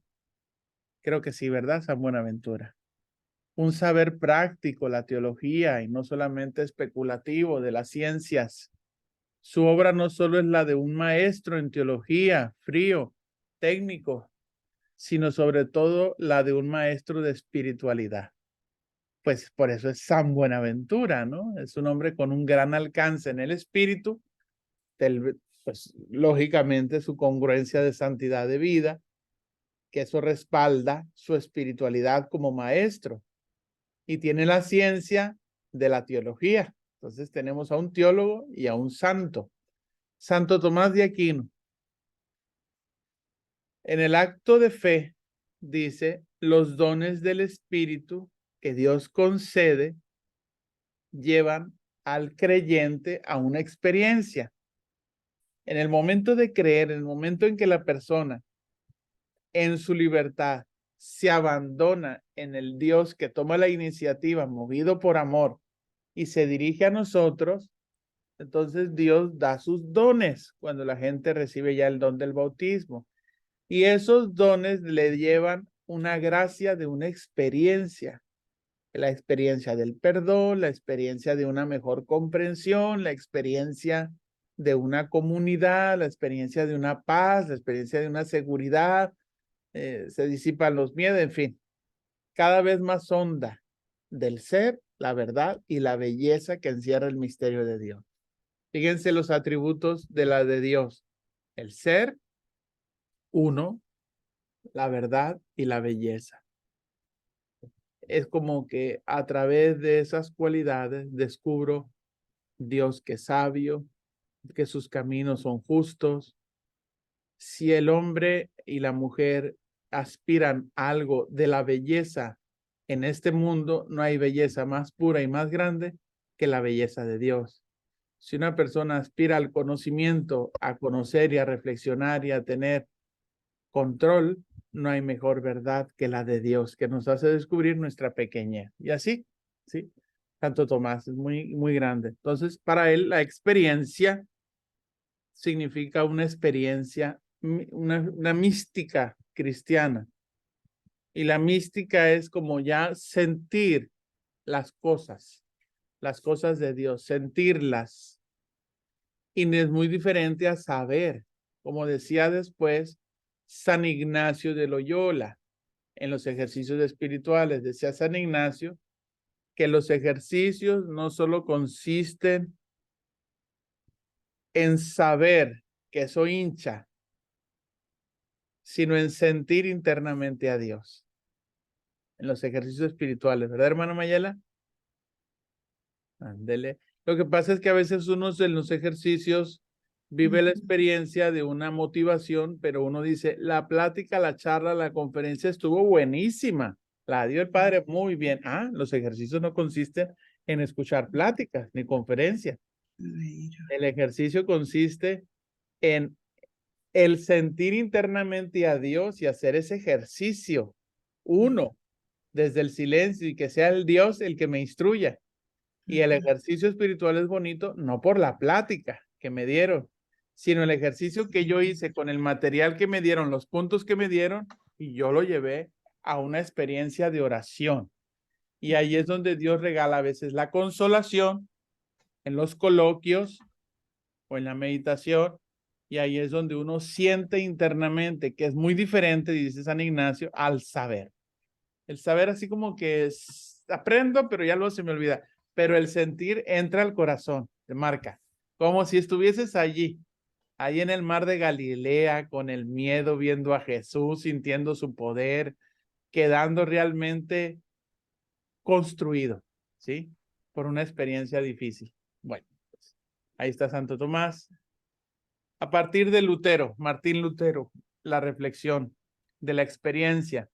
Creo que sí, ¿verdad, San Buenaventura? Un saber práctico, la teología, y no solamente especulativo de las ciencias. Su obra no solo es la de un maestro en teología, frío, técnico, sino sobre todo la de un maestro de espiritualidad. Pues por eso es San Buenaventura, ¿no? Es un hombre con un gran alcance en el espíritu, pues lógicamente su congruencia de santidad de vida, que eso respalda su espiritualidad como maestro, y tiene la ciencia de la teología. Entonces tenemos a un teólogo y a un santo. Santo Tomás de Aquino. En el acto de fe, dice, los dones del Espíritu que Dios concede llevan al creyente a una experiencia. En el momento de creer, en el momento en que la persona en su libertad se abandona en el Dios que toma la iniciativa, movido por amor, y se dirige a nosotros, entonces Dios da sus dones cuando la gente recibe ya el don del bautismo. Y esos dones le llevan una gracia de una experiencia. La experiencia del perdón, la experiencia de una mejor comprensión, la experiencia de una comunidad, la experiencia de una paz, la experiencia de una seguridad, se disipan los miedos, en fin, cada vez más honda del ser, la verdad y la belleza que encierra el misterio de Dios. Fíjense los atributos de la de Dios: el ser, uno, la verdad y la belleza. Es como que a través de esas cualidades descubro Dios que es sabio, que sus caminos son justos. Si el hombre y la mujer aspiran a algo de la belleza en este mundo, no hay belleza más pura y más grande que la belleza de Dios. Si una persona aspira al conocimiento, a conocer y a reflexionar y a tener control, no hay mejor verdad que la de Dios, que nos hace descubrir nuestra pequeñez. Y así, ¿sí? Santo Tomás es muy, muy grande. Entonces, para él, la experiencia significa una experiencia, una mística cristiana. Y la mística es como ya sentir las cosas de Dios, sentirlas. Y es muy diferente a saber, como decía después San Ignacio de Loyola en los ejercicios espirituales. Decía San Ignacio que los ejercicios no solo consisten en saber que soy hincha, sino en sentir internamente a Dios. En los ejercicios espirituales, ¿verdad, hermano Mayela? Ándele. Lo que pasa es que a veces uno en los ejercicios vive la experiencia de una motivación, pero uno dice, la plática, la charla, la conferencia estuvo buenísima. La dio el padre muy bien. Ah, los ejercicios no consisten en escuchar pláticas ni conferencias. El ejercicio consiste en el sentir internamente a Dios y hacer ese ejercicio. Uno, desde el silencio, y que sea el Dios el que me instruya. Y el ejercicio espiritual es bonito, no por la plática que me dieron, sino el ejercicio que yo hice con el material que me dieron, los puntos que me dieron, y yo lo llevé a una experiencia de oración. Y ahí es donde Dios regala a veces la consolación en los coloquios o en la meditación, y ahí es donde uno siente internamente que es muy diferente, dice San Ignacio, al saber. El saber así como que aprendo, pero ya luego se me olvida. Pero el sentir entra al corazón, te marca. Como si estuvieses allí en el mar de Galilea, con el miedo, viendo a Jesús, sintiendo su poder, quedando realmente construido, ¿sí? Por una experiencia difícil. Bueno, pues, ahí está Santo Tomás. A partir de Lutero, Martín Lutero, la reflexión de la experiencia.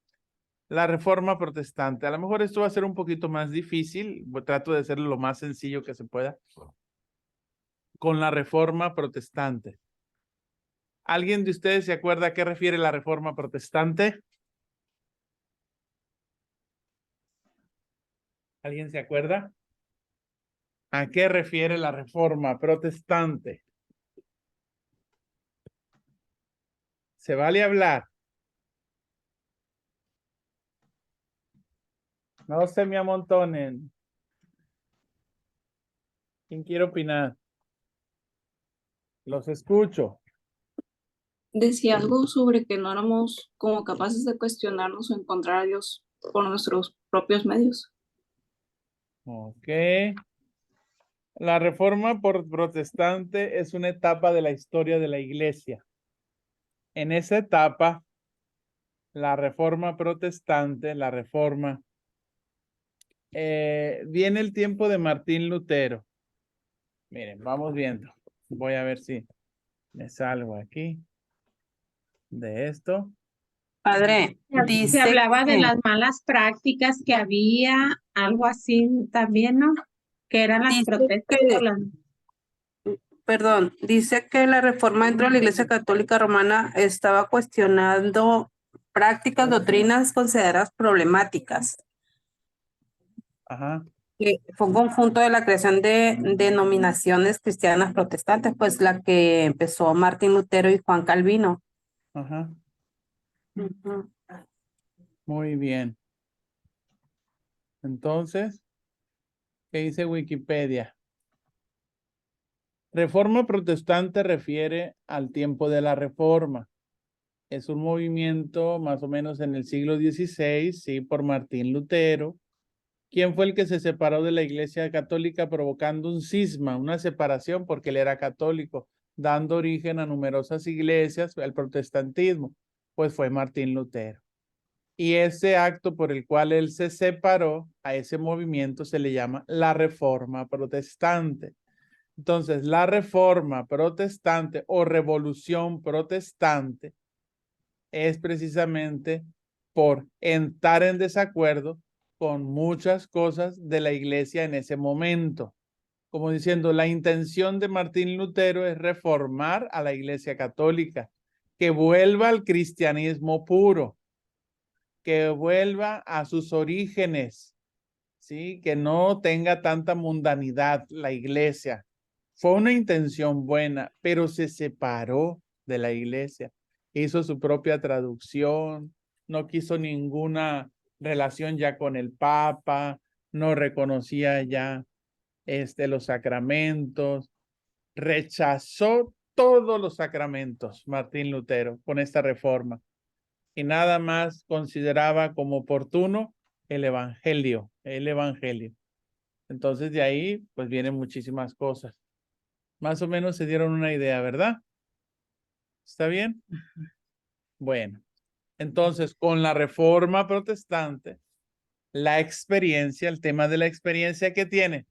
La Reforma Protestante. A lo mejor esto va a ser un poquito más difícil. Trato de hacerlo lo más sencillo que se pueda. Con la Reforma Protestante. ¿Alguien de ustedes se acuerda a qué refiere la Reforma Protestante? ¿Alguien se acuerda? ¿A qué refiere la Reforma Protestante? ¿Se vale hablar? No se me amontonen. ¿Quién quiere opinar? Los escucho. Decía algo sobre que no éramos como capaces de cuestionarnos o encontrar a Dios por nuestros propios medios. Ok. La Reforma Protestante es una etapa de la historia de la Iglesia. En esa etapa, la Reforma Protestante, viene el tiempo de Martín Lutero. Miren, vamos viendo. Voy a ver si me salgo aquí de esto. Padre, Se dice hablaba de que, las malas prácticas que había, algo así también, ¿no? Que eran las dice protestas que, por las... perdón, dice que la reforma dentro de la Iglesia Católica Romana estaba cuestionando prácticas, doctrinas consideradas problemáticas, Ajá, que fue un conjunto de la creación de denominaciones cristianas protestantes, pues la que empezó Martín Lutero y Juan Calvino. ajá. Ujú. Muy bien. Entonces, ¿qué dice Wikipedia? Reforma protestante refiere al tiempo de la Reforma. Es un movimiento más o menos en el siglo XVI, sí, por Martín Lutero, quien fue el que se separó de la Iglesia Católica provocando un cisma, una separación porque él era católico, dando origen a numerosas iglesias, el protestantismo, pues fue Martín Lutero. Y ese acto por el cual él se separó a ese movimiento se le llama la Reforma Protestante. Entonces, la Reforma Protestante o Revolución Protestante es precisamente por entrar en desacuerdo con muchas cosas de la iglesia en ese momento. Como diciendo, la intención de Martín Lutero es reformar a la iglesia católica, que vuelva al cristianismo puro, que vuelva a sus orígenes, ¿sí? Que no tenga tanta mundanidad la iglesia. Fue una intención buena, pero se separó de la iglesia. Hizo su propia traducción, no quiso ninguna relación ya con el Papa, no reconocía ya los sacramentos, rechazó todos los sacramentos, Martín Lutero, con esta reforma. Y nada más consideraba como oportuno el evangelio, el evangelio. Entonces de ahí pues vienen muchísimas cosas. Más o menos se dieron una idea, ¿verdad? ¿Está bien? Bueno, entonces con la reforma protestante, la experiencia, el tema de la experiencia que tiene,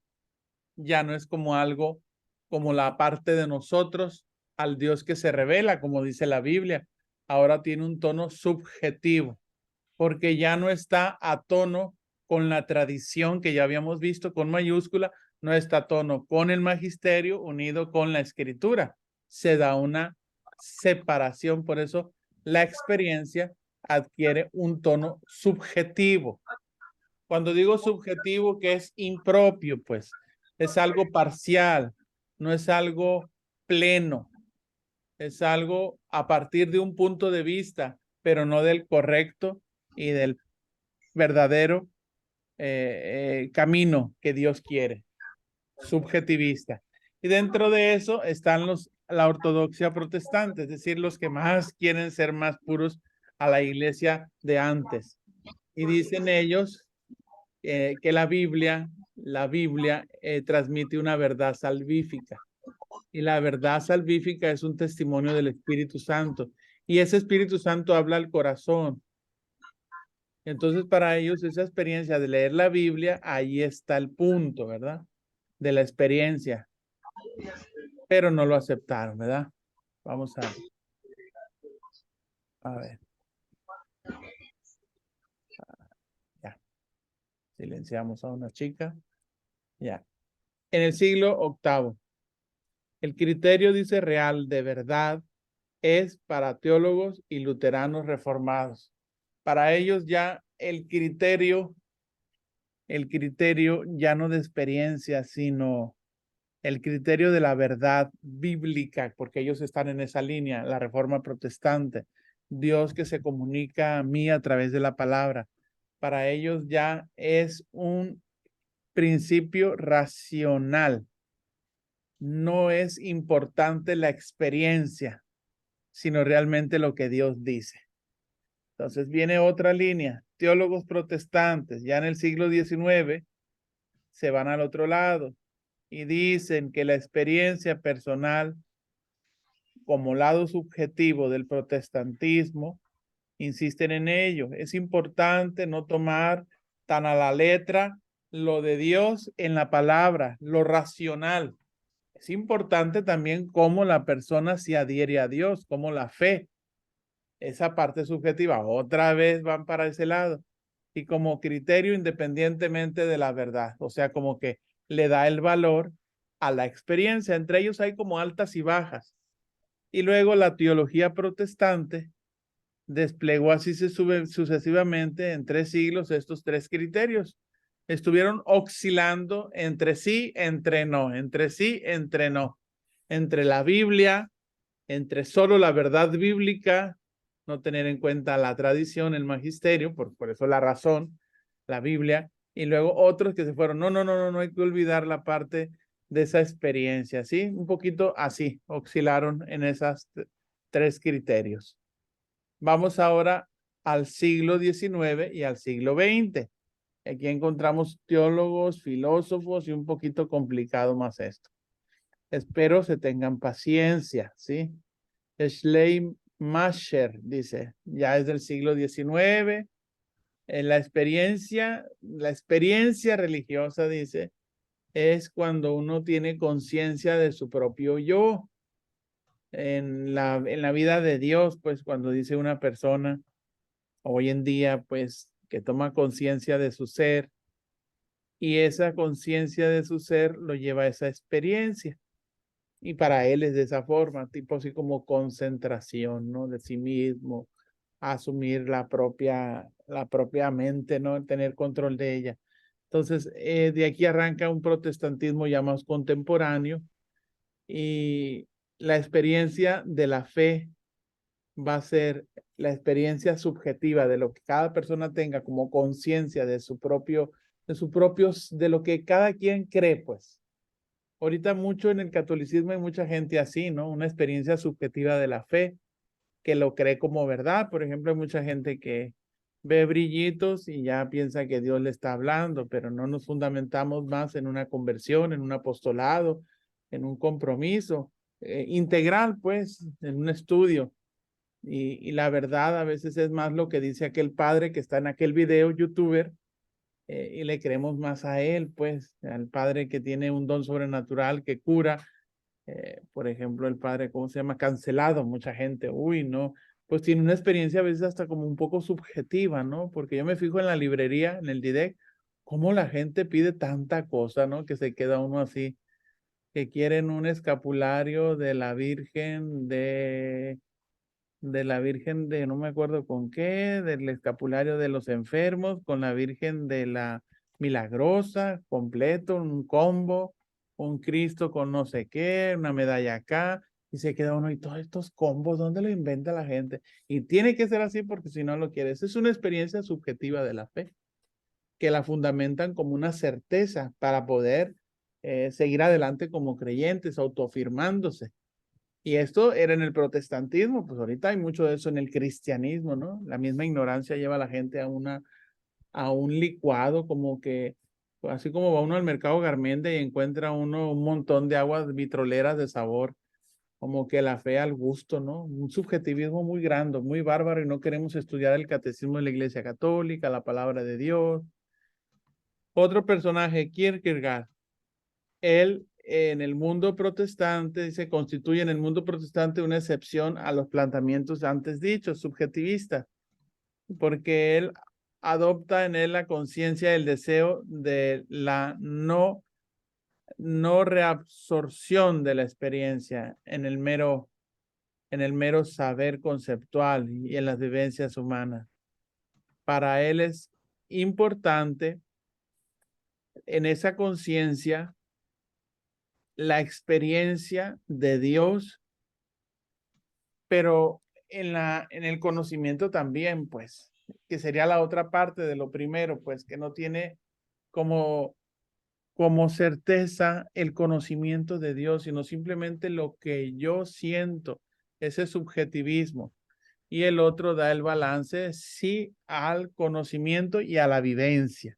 ya no es como algo como la parte de nosotros al Dios que se revela, como dice la Biblia. Ahora tiene un tono subjetivo, porque ya no está a tono con la tradición que ya habíamos visto con mayúscula, no está a tono con el magisterio unido con la escritura. Se da una separación, por eso la experiencia adquiere un tono subjetivo. Cuando digo subjetivo, que es impropio, pues es algo parcial, no es algo pleno, es algo a partir de un punto de vista, pero no del correcto y del verdadero camino que Dios quiere, subjetivista. Y dentro de eso están la ortodoxia protestante, es decir, los que más quieren ser más puros a la iglesia de antes. Y dicen ellos que la Biblia transmite una verdad salvífica. Y la verdad salvífica es un testimonio del Espíritu Santo. Y ese Espíritu Santo habla al corazón. Entonces, para ellos, esa experiencia de leer la Biblia, ahí está el punto, ¿verdad? De la experiencia. Pero no lo aceptaron, ¿verdad? Vamos a ver. Ya. Silenciamos a una chica. Ya. En el siglo VIII, el criterio, dice, real de verdad es para teólogos y luteranos reformados. Para ellos ya el criterio ya no de experiencia, sino el criterio de la verdad bíblica, porque ellos están en esa línea, la reforma protestante. Dios que se comunica a mí a través de la palabra. Para ellos ya es un principio racional. No es importante la experiencia, sino realmente lo que Dios dice. Entonces viene otra línea. Teólogos protestantes, ya en el siglo XIX, se van al otro lado y dicen que la experiencia personal como lado subjetivo del protestantismo, insisten en ello. Es importante no tomar tan a la letra lo de Dios en la palabra, lo racional. Es importante también cómo la persona se adhiere a Dios, cómo la fe esa parte subjetiva, otra vez van para ese lado. Y como criterio independientemente de la verdad. O sea, como que le da el valor a la experiencia. Entre ellos hay como altas y bajas. Y luego la teología protestante desplegó así sucesivamente en 3 siglos estos 3 criterios. Estuvieron oscilando entre sí, entre no, entre sí, entre no. Entre la Biblia, entre solo la verdad bíblica, no tener en cuenta la tradición, el magisterio, por eso la razón, la Biblia, y luego otros que se fueron, no hay que olvidar la parte de esa experiencia, ¿sí? Un poquito así, oscilaron en esas 3 criterios. Vamos ahora al siglo XIX y al siglo XX. Aquí encontramos teólogos, filósofos y un poquito complicado más esto. Espero se tengan paciencia, ¿sí? Schleiermacher dice, ya es del siglo XIX, la experiencia religiosa, dice, es cuando uno tiene conciencia de su propio yo. En la vida de Dios, pues cuando dice una persona, hoy en día, pues que toma conciencia de su ser y esa conciencia de su ser lo lleva a esa experiencia. Y para él es de esa forma, tipo así como concentración, ¿no? De sí mismo, asumir la propia mente, ¿no? Tener control de ella. Entonces, de aquí arranca un protestantismo ya más contemporáneo y la experiencia de la fe va a ser la experiencia subjetiva de lo que cada persona tenga como conciencia de de lo que cada quien cree, pues. Ahorita mucho en el catolicismo hay mucha gente así, ¿no? Una experiencia subjetiva de la fe, que lo cree como verdad. Por ejemplo, hay mucha gente que ve brillitos y ya piensa que Dios le está hablando, pero no nos fundamentamos más en una conversión, en un apostolado, en un compromiso integral, pues, en un estudio. Y la verdad a veces es más lo que dice aquel padre que está en aquel video youtuber y le creemos más a él, pues, al padre que tiene un don sobrenatural que cura. Por ejemplo, el padre, ¿cómo se llama? Cancelado, mucha gente, uy, no, pues tiene una experiencia a veces hasta como un poco subjetiva, ¿no? Porque yo me fijo en la librería, en el Didec, cómo la gente pide tanta cosa, ¿no? Que se queda uno así, que quieren un escapulario de la Virgen no me acuerdo con qué, del escapulario de los enfermos, con la Virgen de la Milagrosa, completo, un combo, un Cristo con no sé qué, una medalla acá, y se queda uno, y todos estos combos, ¿dónde lo inventa la gente? Y tiene que ser así porque si no lo quieres. Es una experiencia subjetiva de la fe, que la fundamentan como una certeza para poder seguir adelante como creyentes, autoafirmándose. Y esto era en el protestantismo, pues ahorita hay mucho de eso en el cristianismo, ¿no? La misma ignorancia lleva a la gente a un licuado, como que, así como va uno al mercado Garmendia y encuentra uno un montón de aguas vitroleras de sabor, como que la fe al gusto, ¿no? Un subjetivismo muy grande, muy bárbaro y no queremos estudiar el catecismo de la Iglesia Católica, la palabra de Dios. Otro personaje, Kierkegaard, él en el mundo protestante se constituye en el mundo protestante una excepción a los planteamientos antes dichos, subjetivistas, porque él adopta en él la conciencia del deseo de la no reabsorción de la experiencia en el mero saber conceptual y en las vivencias humanas. Para él es importante en esa conciencia la experiencia de Dios, pero en el conocimiento también, pues, que sería la otra parte de lo primero, pues, que no tiene como certeza el conocimiento de Dios, sino simplemente lo que yo siento, ese subjetivismo. Y el otro da el balance, sí, al conocimiento y a la vivencia.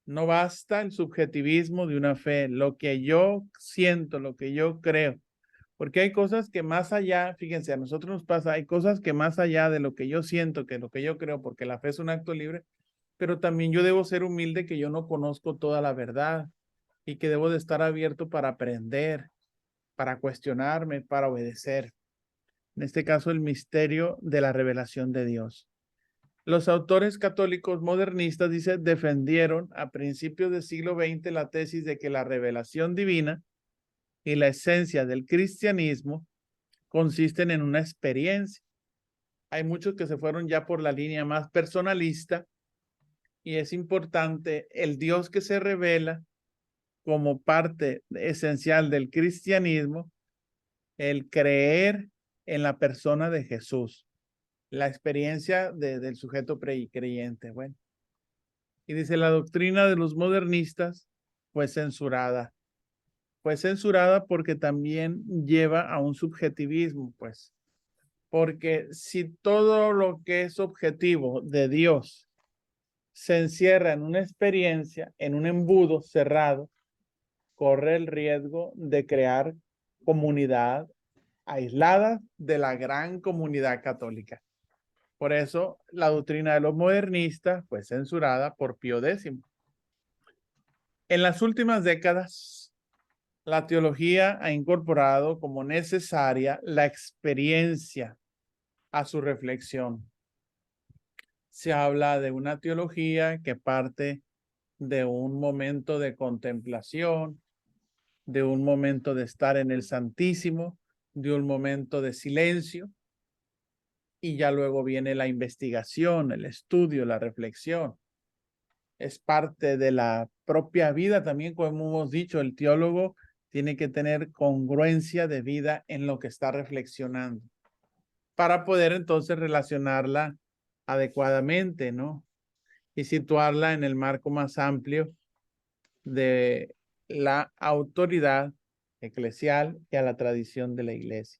No basta el subjetivismo de una fe, lo que yo siento, lo que yo creo, porque hay cosas que más allá, fíjense, a nosotros nos pasa, hay cosas que más allá de lo que yo siento, que lo que yo creo, porque la fe es un acto libre, pero también yo debo ser humilde que yo no conozco toda la verdad y que debo de estar abierto para aprender, para cuestionarme, para obedecer. En este caso, el misterio de la revelación de Dios. Los autores católicos modernistas, dice, defendieron a principios del siglo XX la tesis de que la revelación divina y la esencia del cristianismo consisten en una experiencia. Hay muchos que se fueron ya por la línea más personalista y es importante el Dios que se revela como parte esencial del cristianismo, el creer en la persona de Jesús, la experiencia del sujeto creyente. Bueno, y dice, la doctrina de los modernistas fue censurada. Fue censurada porque también lleva a un subjetivismo, pues. Porque si todo lo que es objetivo de Dios se encierra en una experiencia, en un embudo cerrado, corre el riesgo de crear comunidad aislada de la gran comunidad católica. Por eso la doctrina de los modernistas fue censurada por Pío X. En las últimas décadas, la teología ha incorporado como necesaria la experiencia a su reflexión. Se habla de una teología que parte de un momento de contemplación, de un momento de estar en el Santísimo, de un momento de silencio, y ya luego viene la investigación, el estudio, la reflexión. Es parte de la propia vida también, como hemos dicho, el teólogo tiene que tener congruencia de vida en lo que está reflexionando para poder entonces relacionarla adecuadamente, ¿no? Y situarla en el marco más amplio de la autoridad eclesial y a la tradición de la iglesia.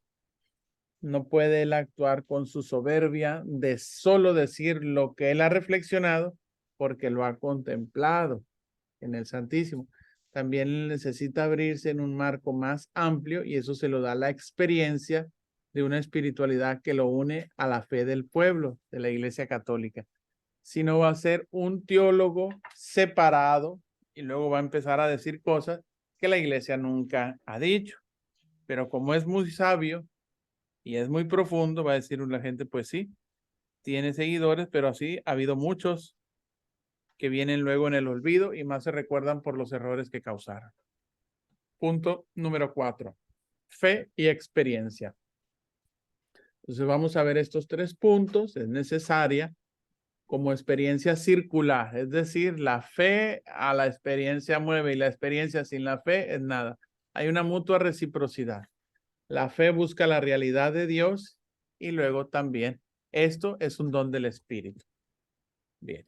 No puede él actuar con su soberbia de solo decir lo que él ha reflexionado porque lo ha contemplado en el Santísimo. También necesita abrirse en un marco más amplio y eso se lo da la experiencia de una espiritualidad que lo une a la fe del pueblo, de la Iglesia Católica. Si no, va a ser un teólogo separado y luego va a empezar a decir cosas que la Iglesia nunca ha dicho. Pero como es muy sabio y es muy profundo, va a decir la gente, pues sí, tiene seguidores, pero así ha habido muchos que vienen luego en el olvido y más se recuerdan por los errores que causaron. Punto número 4. Fe y experiencia. Entonces vamos a ver estos 3 puntos. Es necesaria como experiencia circular, es decir, la fe a la experiencia mueve y la experiencia sin la fe es nada. Hay una mutua reciprocidad. La fe busca la realidad de Dios y luego también esto es un don del Espíritu. Bien.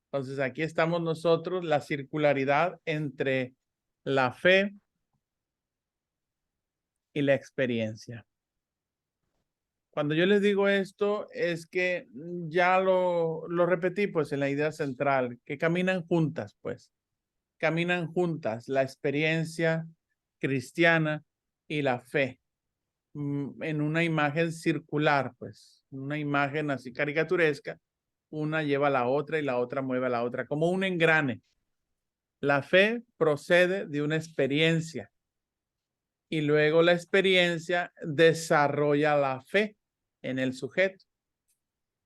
Entonces aquí estamos nosotros, la circularidad entre la fe y la experiencia. Cuando yo les digo esto es que ya lo repetí pues en la idea central, que caminan juntas pues. Caminan juntas la experiencia cristiana y la fe en una imagen circular pues, una imagen así caricaturesca. Una lleva a la otra y la otra mueve a la otra, como un engrane. La fe procede de una experiencia y luego la experiencia desarrolla la fe en el sujeto.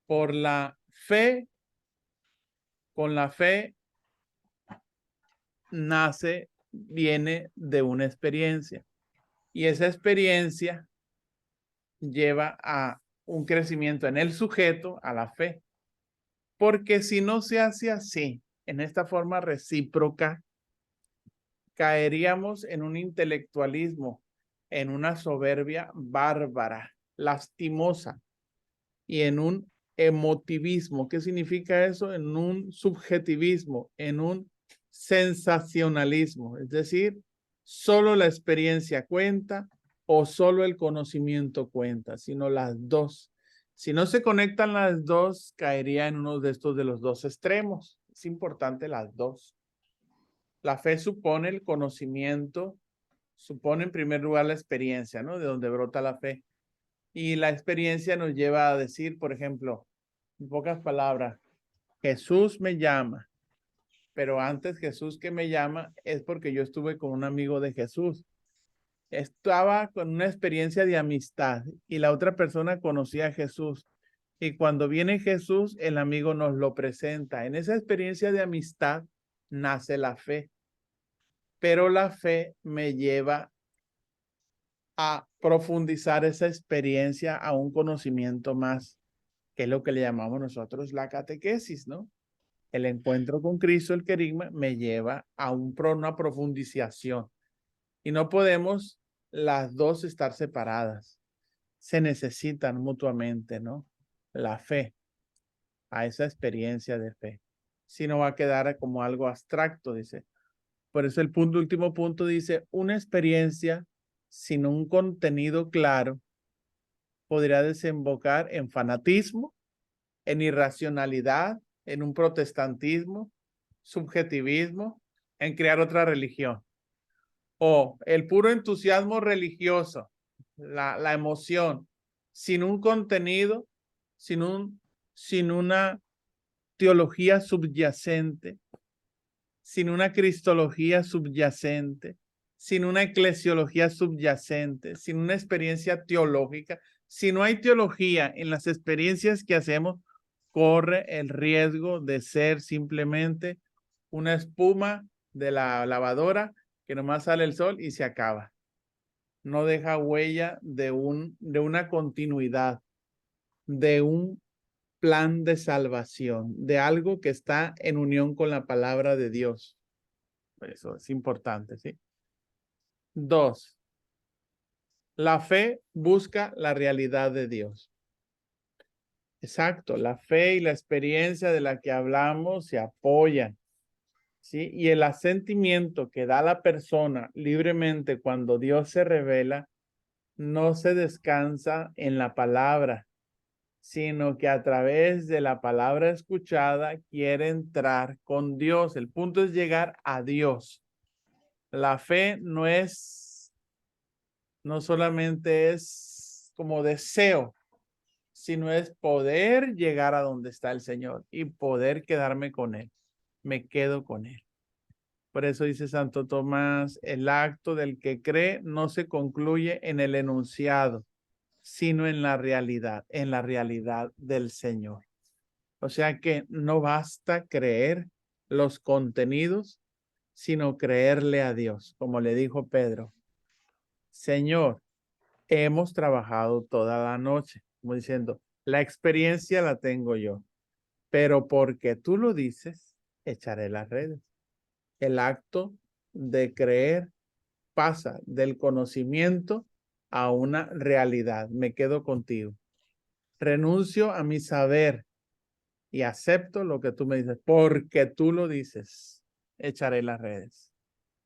Por la fe, con la fe viene de una experiencia y esa experiencia lleva a un crecimiento en el sujeto, a la fe. Porque si no se hace así, en esta forma recíproca, caeríamos en un intelectualismo, en una soberbia bárbara, lastimosa, y en un emotivismo. ¿Qué significa eso? En un subjetivismo, en un sensacionalismo. Es decir, solo la experiencia cuenta o solo el conocimiento cuenta, sino las dos. Si no se conectan las dos, caería en uno de estos de los dos extremos. Es importante las dos. La fe supone el conocimiento, supone en primer lugar la experiencia, ¿no? De donde brota la fe. Y la experiencia nos lleva a decir, por ejemplo, en pocas palabras, Jesús me llama, pero antes Jesús que me llama es porque yo estuve con un amigo de Jesús. Estaba con una experiencia de amistad y la otra persona conocía a Jesús. Y cuando viene Jesús, el amigo nos lo presenta. En esa experiencia de amistad nace la fe. Pero la fe me lleva a profundizar esa experiencia a un conocimiento más, que es lo que le llamamos nosotros la catequesis, ¿no? El encuentro con Cristo, el querigma, me lleva a una profundización. Y no podemos las dos estar separadas. Se necesitan mutuamente, ¿no? La fe, a esa experiencia de fe. Si no va a quedar como algo abstracto, dice. Por eso el último punto dice, una experiencia sin un contenido claro podría desembocar en fanatismo, en irracionalidad, en un protestantismo, subjetivismo, en crear otra religión. O el puro entusiasmo religioso, la emoción, sin un contenido, sin una teología subyacente, sin una cristología subyacente, sin una eclesiología subyacente, sin una experiencia teológica. Si no hay teología en las experiencias que hacemos, corre el riesgo de ser simplemente una espuma de la lavadora que nomás sale el sol y se acaba. No deja huella de una continuidad, de un plan de salvación, de algo que está en unión con la palabra de Dios. Eso es importante, ¿sí? 2. La fe busca la realidad de Dios. Exacto, la fe y la experiencia de la que hablamos se apoyan, ¿sí? Y el asentimiento que da la persona libremente cuando Dios se revela, no se descansa en la palabra, sino que a través de la palabra escuchada quiere entrar con Dios. El punto es llegar a Dios. La fe no solamente es como deseo, sino es poder llegar a donde está el Señor y poder quedarme con Él. Me quedo con Él. Por eso dice Santo Tomás, el acto del que cree no se concluye en el enunciado, sino en la realidad del Señor. O sea que no basta creer los contenidos, sino creerle a Dios, como le dijo Pedro. Señor, hemos trabajado toda la noche, como diciendo, la experiencia la tengo yo, pero porque tú lo dices, echaré las redes. El acto de creer pasa del conocimiento a una realidad. Me quedo contigo. Renuncio a mi saber y acepto lo que tú me dices, porque tú lo dices, echaré las redes.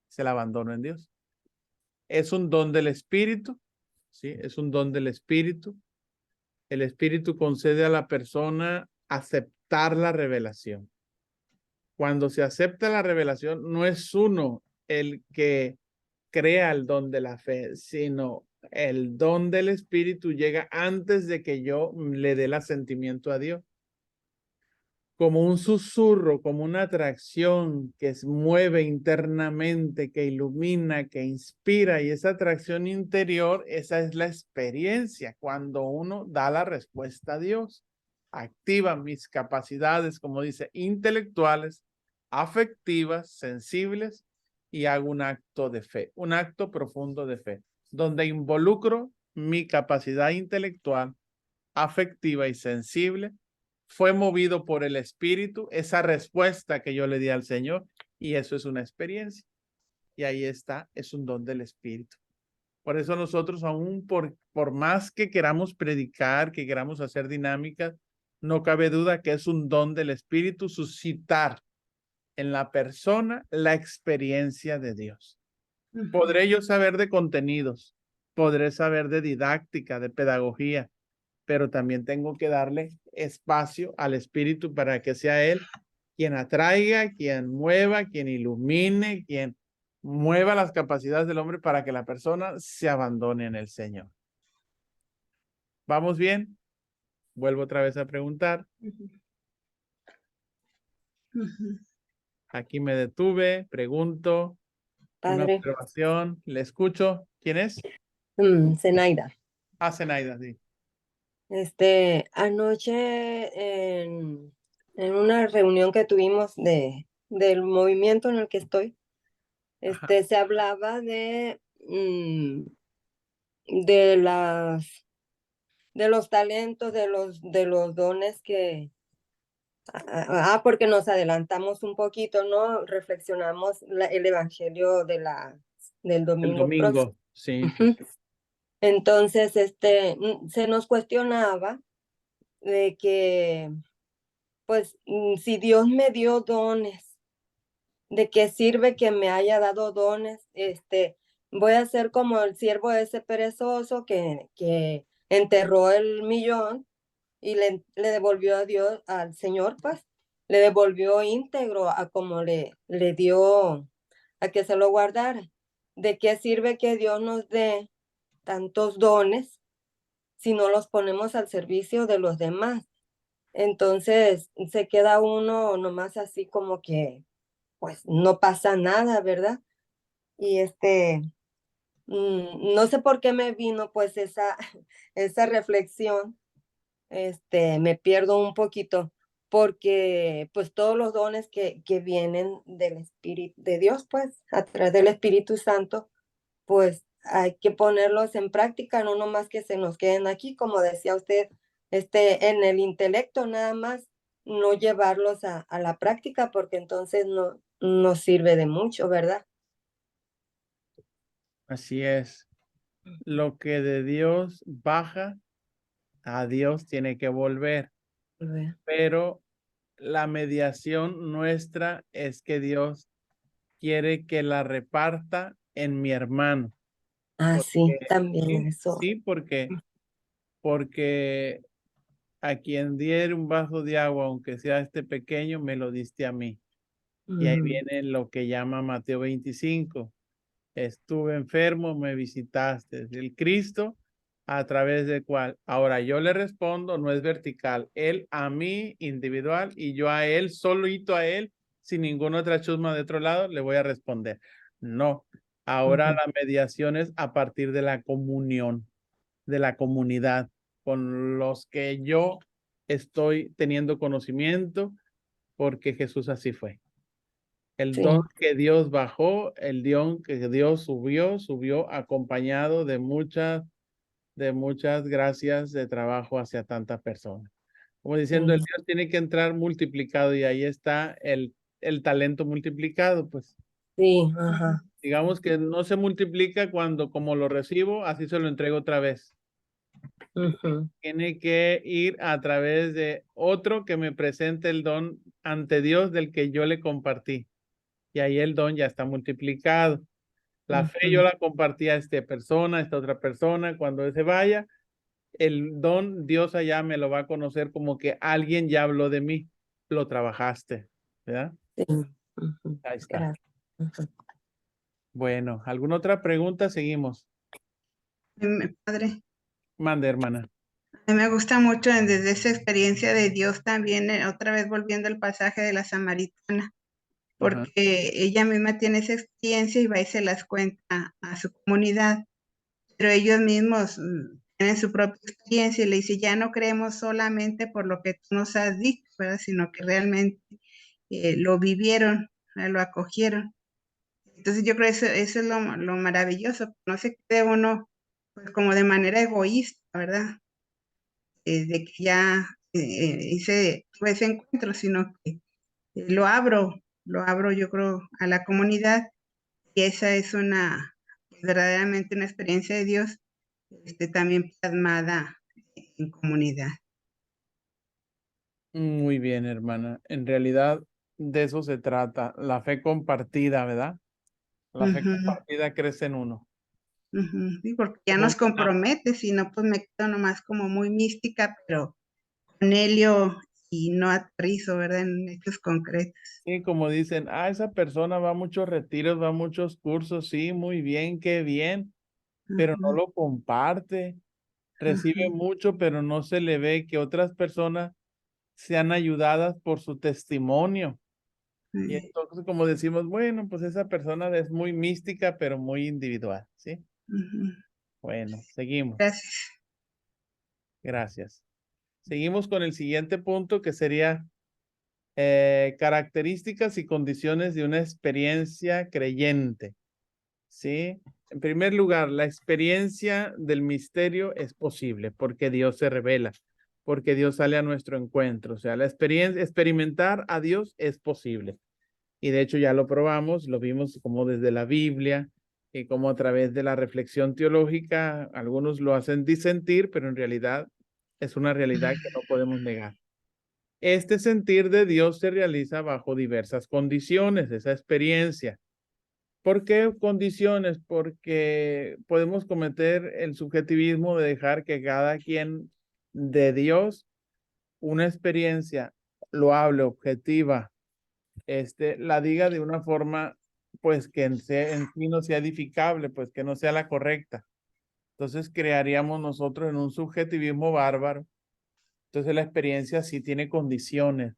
Se la abandono en Dios. Es un don del Espíritu, ¿sí? Es un don del Espíritu. El Espíritu concede a la persona aceptar la revelación. Cuando se acepta la revelación, no es uno el que crea el don de la fe, sino el don del Espíritu llega antes de que yo le dé el asentimiento a Dios. Como un susurro, como una atracción que mueve internamente, que ilumina, que inspira, y esa atracción interior, esa es la experiencia cuando uno da la respuesta a Dios. Activa mis capacidades, como dice, intelectuales, afectivas, sensibles, y hago un acto de fe, un acto profundo de fe, donde involucro mi capacidad intelectual, afectiva y sensible. Fue movido por el Espíritu, esa respuesta que yo le di al Señor, y eso es una experiencia. Y ahí está, es un don del Espíritu. Por eso nosotros, aún por más que queramos predicar, que queramos hacer dinámicas, no cabe duda que es un don del Espíritu suscitar en la persona la experiencia de Dios. Podré yo saber de contenidos, podré saber de didáctica, de pedagogía, pero también tengo que darle espacio al Espíritu para que sea Él quien atraiga, quien mueva, quien ilumine, quien mueva las capacidades del hombre para que la persona se abandone en el Señor. ¿Vamos bien? Vuelvo otra vez a preguntar. Aquí me detuve, pregunto, Una Padre. observación, le escucho. ¿Quién es? Zenaida. Ah, Zenaida, sí. Anoche en una reunión que tuvimos del movimiento en el que estoy, Ajá. se hablaba de los talentos, de los dones porque nos adelantamos un poquito, ¿no? Reflexionamos el evangelio del El domingo próximo. domingo, sí. Ujú. Entonces, se nos cuestionaba de que, pues, si Dios me dio dones, ¿de qué sirve que me haya dado dones? Voy a ser como el siervo ese perezoso que enterró el millón y le devolvió a Dios, al Señor, pues, le devolvió íntegro a como le dio a que se lo guardara. ¿De qué sirve que Dios nos dé tantos dones si no los ponemos al servicio de los demás? Entonces se queda uno nomás así como que, pues no pasa nada, ¿verdad? Y no sé por qué me vino pues esa reflexión, me pierdo un poquito, porque pues todos los dones que vienen del Espíritu de Dios, pues a través del Espíritu Santo, pues hay que ponerlos en práctica, no nomás que se nos queden aquí, como decía usted, en el intelecto nada más, no llevarlos a la práctica, porque entonces no sirve de mucho, ¿verdad? Así es. Lo que de Dios baja, a Dios tiene que volver. Pero la mediación nuestra es que Dios quiere que la reparta en mi hermano. Ah, sí, Porque, también sí, eso. sí, porque a quien diere un vaso de agua, aunque sea este pequeño, me lo diste a mí. Y ahí viene lo que llama Mateo 25. Estuve enfermo, me visitaste. El Cristo, ¿a través de cuál? Ahora yo le respondo, no es vertical. Él a mí individual y yo a él, solito a él, sin ninguna otra chusma de otro lado, le voy a responder. No. Ahora la mediación es a partir de la comunión, de la comunidad, con los que yo estoy teniendo conocimiento, porque Jesús así fue. El Sí. don que Dios bajó, el don que Dios subió acompañado de muchas gracias de trabajo hacia tantas personas. Como diciendo, el Dios tiene que entrar multiplicado y ahí está el talento multiplicado, pues. Sí, ajá. Digamos que no se multiplica cuando como lo recibo, así se lo entrego otra vez. Tiene que ir a través de otro que me presente el don ante Dios del que yo le compartí. Y ahí el don ya está multiplicado. La fe yo la compartí a esta persona, a esta otra persona. Cuando se vaya, el don Dios allá me lo va a conocer como que alguien ya habló de mí. Lo trabajaste, ¿verdad? Sí. Ahí está. Gracias. Bueno, ¿alguna otra pregunta? Seguimos. Padre, Mande, hermana. a mí me gusta mucho desde esa experiencia de Dios también, otra vez volviendo al pasaje de la samaritana, porque ella misma tiene esa experiencia y va y se las cuenta a su comunidad, pero ellos mismos tienen su propia experiencia y le dice, ya no creemos solamente por lo que tú nos has dicho, ¿verdad? Sino que realmente lo vivieron, lo acogieron. Entonces yo creo que eso es lo maravilloso, no se quede uno pues como de manera egoísta, ¿verdad? De que ya hice ese encuentro, sino que lo abro yo creo a la comunidad y esa es verdaderamente una experiencia de Dios también plasmada en comunidad. Muy bien, hermana. En realidad, de eso se trata. La fe compartida, ¿verdad? La fe compartida crece en uno. Sí, porque ya nos compromete, si no, pues me quedo nomás como muy mística, pero con helio y no aterrizo, ¿verdad? En hechos concretos. Sí, como dicen, esa persona va a muchos retiros, va a muchos cursos, sí, muy bien, qué bien, pero no lo comparte. Recibe mucho, pero no se le ve que otras personas sean ayudadas por su testimonio. Y entonces, como decimos, bueno, pues esa persona es muy mística, pero muy individual, ¿sí? Ujú. Bueno, seguimos. Gracias. Gracias. Seguimos con el siguiente punto, que sería características y condiciones de una experiencia creyente, ¿sí? En primer lugar, la experiencia del misterio es posible porque Dios se revela, porque Dios sale a nuestro encuentro. O sea, la experiencia, experimentar a Dios es posible. Y de hecho ya lo probamos, lo vimos como desde la Biblia y como a través de la reflexión teológica. Algunos lo hacen disentir, pero en realidad es una realidad que no podemos negar. Este sentir de Dios se realiza bajo diversas condiciones, esa experiencia. ¿Por qué condiciones? Porque podemos cometer el subjetivismo de dejar que cada quien de Dios una experiencia loable, objetiva, la diga de una forma, pues que en sí no sea edificable, pues que no sea la correcta. Entonces crearíamos nosotros en un subjetivismo bárbaro. Entonces la experiencia sí tiene condiciones.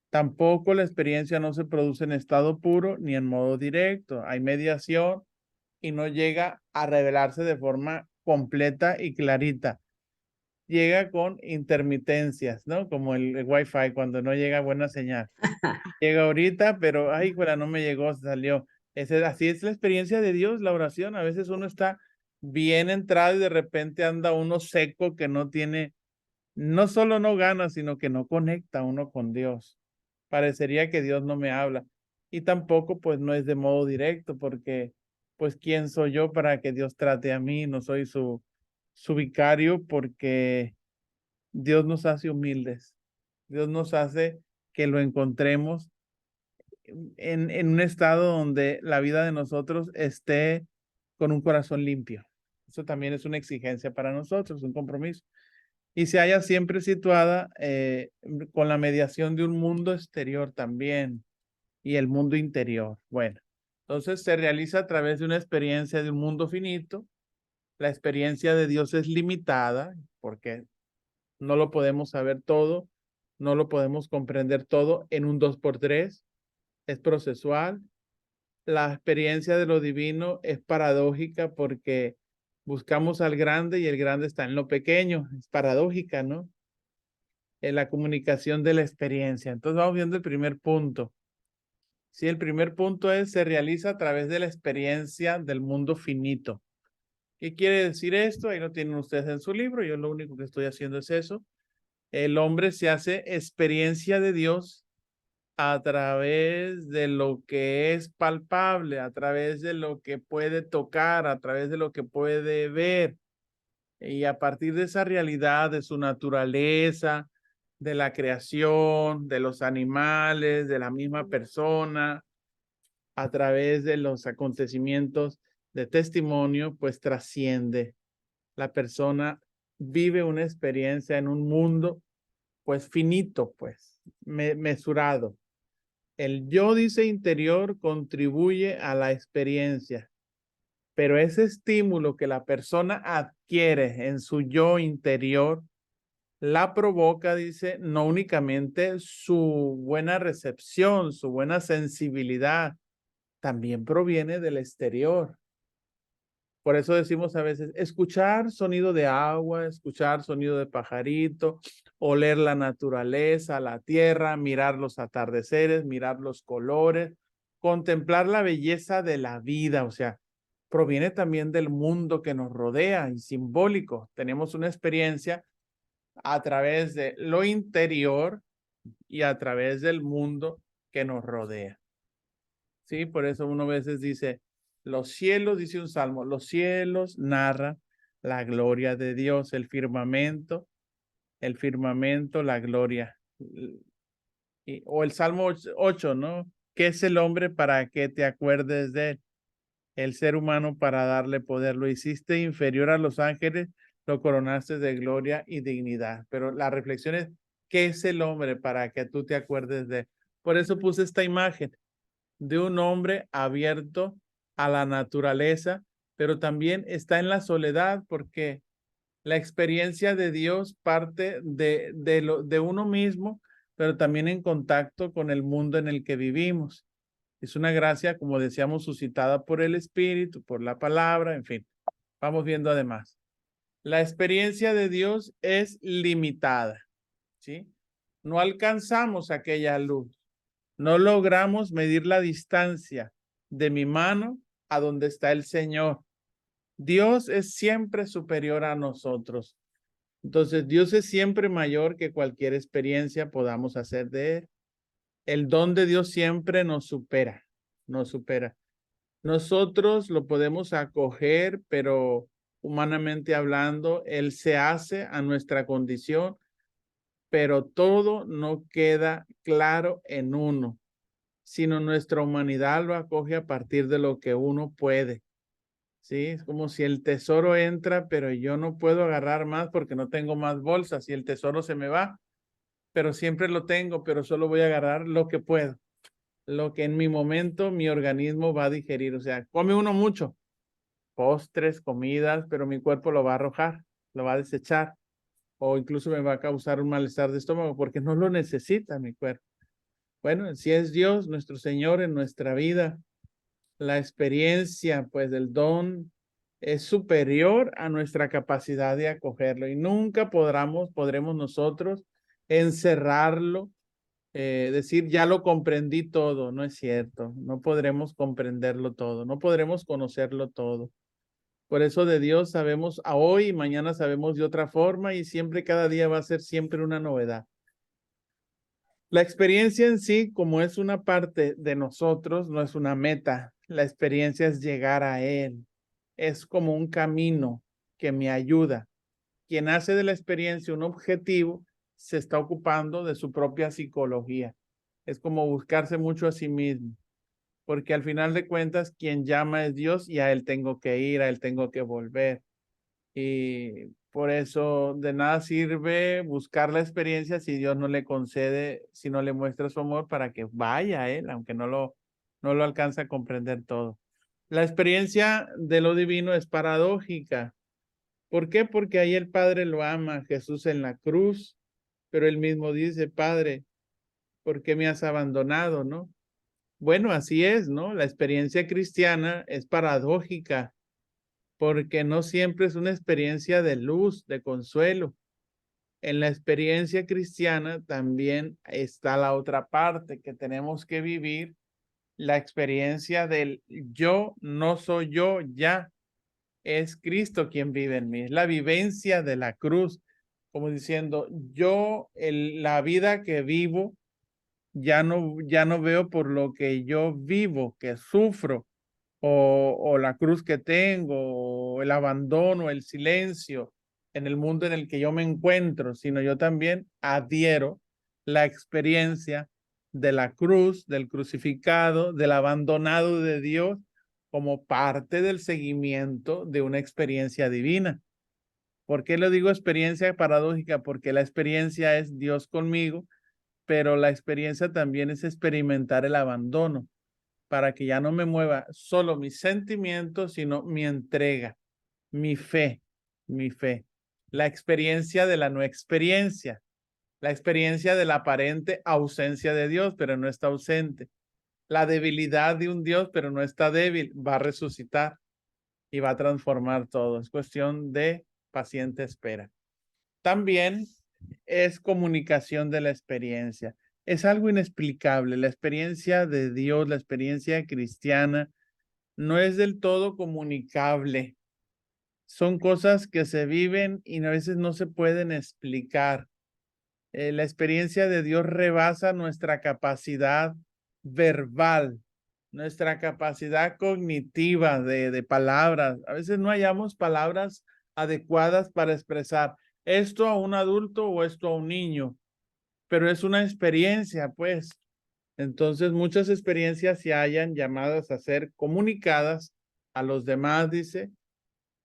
Tampoco la experiencia no se produce en estado puro ni en modo directo. Hay mediación y no llega a revelarse de forma completa y clarita. Llega con intermitencias, ¿no? Como el Wi-Fi cuando no llega buena señal. Llega ahorita, pero ay, fuera, no me llegó, se salió. Así es la experiencia de Dios, la oración. A veces uno está bien entrado y de repente anda uno seco que no tiene, no solo no gana, sino que no conecta uno con Dios. Parecería que Dios no me habla. Y tampoco, pues, no es de modo directo, porque, pues, ¿quién soy yo para que Dios trate a mí? No soy su vicario, porque Dios nos hace humildes. Dios nos hace que lo encontremos en un estado donde la vida de nosotros esté con un corazón limpio. Eso también es una exigencia para nosotros, un compromiso. Y se haya siempre situada con la mediación de un mundo exterior también y el mundo interior. Bueno, entonces se realiza a través de una experiencia de un mundo finito. La experiencia de Dios es limitada porque no lo podemos saber todo, no lo podemos comprender todo en un 2x3. Es procesual. La experiencia de lo divino es paradójica porque buscamos al grande y el grande está en lo pequeño. Es paradójica, ¿no? En la comunicación de la experiencia. Entonces vamos viendo el primer punto. Sí, el primer punto es, se realiza a través de la experiencia del mundo finito. ¿Qué quiere decir esto? Ahí lo tienen ustedes en su libro. Yo lo único que estoy haciendo es eso. El hombre se hace experiencia de Dios a través de lo que es palpable, a través de lo que puede tocar, a través de lo que puede ver. Y a partir de esa realidad, de su naturaleza, de la creación, de los animales, de la misma persona, a través de los acontecimientos de testimonio, pues trasciende. La persona vive una experiencia en un mundo, pues finito, pues, mesurado. El yo, dice, interior contribuye a la experiencia, pero ese estímulo que la persona adquiere en su yo interior la provoca, dice, no únicamente su buena recepción, su buena sensibilidad, también proviene del exterior. Por eso decimos a veces, escuchar sonido de agua, escuchar sonido de pajarito, oler la naturaleza, la tierra, mirar los atardeceres, mirar los colores, contemplar la belleza de la vida, o sea, proviene también del mundo que nos rodea y simbólico. Tenemos una experiencia a través de lo interior y a través del mundo que nos rodea. Sí, por eso uno a veces dice, los cielos, dice un salmo, los cielos narran la gloria de Dios, el firmamento, la gloria. O el Salmo 8, ¿no? ¿Qué es el hombre para que te acuerdes de él? El ser humano para darle poder. Lo hiciste inferior a los ángeles, lo coronaste de gloria y dignidad. Pero la reflexión es, ¿qué es el hombre para que tú te acuerdes de él? Por eso puse esta imagen de un hombre abierto a la naturaleza, pero también está en la soledad porque la experiencia de Dios parte de uno mismo, pero también en contacto con el mundo en el que vivimos. Es una gracia, como decíamos, suscitada por el Espíritu, por la palabra, en fin. Vamos viendo además. La experiencia de Dios es limitada, ¿sí? No alcanzamos aquella luz. No logramos medir la distancia de mi mano a donde está el Señor. Dios es siempre superior a nosotros. Entonces, Dios es siempre mayor que cualquier experiencia podamos hacer de Él. El don de Dios siempre nos supera, nos supera. Nosotros lo podemos acoger, pero humanamente hablando, Él se hace a nuestra condición, pero todo no queda claro en uno, sino nuestra humanidad lo acoge a partir de lo que uno puede. Sí, es como si el tesoro entra, pero yo no puedo agarrar más porque no tengo más bolsas y el tesoro se me va, pero siempre lo tengo, pero solo voy a agarrar lo que puedo, lo que en mi momento mi organismo va a digerir. O sea, come uno mucho, postres, comidas, pero mi cuerpo lo va a arrojar, lo va a desechar o incluso me va a causar un malestar de estómago porque no lo necesita mi cuerpo. Bueno, si es Dios, nuestro Señor en nuestra vida, la experiencia, pues del don es superior a nuestra capacidad de acogerlo y nunca podremos nosotros encerrarlo, decir ya lo comprendí todo. No es cierto, no podremos comprenderlo todo, no podremos conocerlo todo. Por eso de Dios sabemos a hoy y mañana sabemos de otra forma y siempre cada día va a ser siempre una novedad. La experiencia en sí, como es una parte de nosotros, no es una meta. La experiencia es llegar a Él. Es como un camino que me ayuda. Quien hace de la experiencia un objetivo, se está ocupando de su propia psicología. Es como buscarse mucho a sí mismo. Porque al final de cuentas, quien llama es Dios y a Él tengo que ir, a Él tengo que volver. Y por eso de nada sirve buscar la experiencia si Dios no le concede, si no le muestra su amor para que vaya a Él, aunque no lo alcanza a comprender todo. La experiencia de lo divino es paradójica. ¿Por qué? Porque ahí el Padre lo ama, Jesús en la cruz, pero él mismo dice, Padre, ¿por qué me has abandonado, no? Bueno, así es, ¿no? La experiencia cristiana es paradójica porque no siempre es una experiencia de luz, de consuelo. En la experiencia cristiana también está la otra parte que tenemos que vivir, la experiencia del yo no soy yo ya, es Cristo quien vive en mí, es la vivencia de la cruz, como diciendo, yo la vida que vivo ya no veo por lo que yo vivo, que sufro, o la cruz que tengo, o el abandono, el silencio en el mundo en el que yo me encuentro, sino yo también adhiero la experiencia de la cruz, del crucificado, del abandonado de Dios, como parte del seguimiento de una experiencia divina. ¿Por qué lo digo experiencia paradójica? Porque la experiencia es Dios conmigo, pero la experiencia también es experimentar el abandono, para que ya no me mueva solo mis sentimientos, sino mi entrega, mi fe, mi fe. La experiencia de la no experiencia, la experiencia de la aparente ausencia de Dios, pero no está ausente. La debilidad de un Dios, pero no está débil, va a resucitar y va a transformar todo. Es cuestión de paciente espera. También es comunicación de la experiencia. Es algo inexplicable. La experiencia de Dios, la experiencia cristiana, no es del todo comunicable. Son cosas que se viven y a veces no se pueden explicar. La experiencia de Dios rebasa nuestra capacidad verbal, nuestra capacidad cognitiva de palabras. A veces no hallamos palabras adecuadas para expresar esto a un adulto o esto a un niño, pero es una experiencia, pues. Entonces, muchas experiencias se hallan llamadas a ser comunicadas a los demás, dice,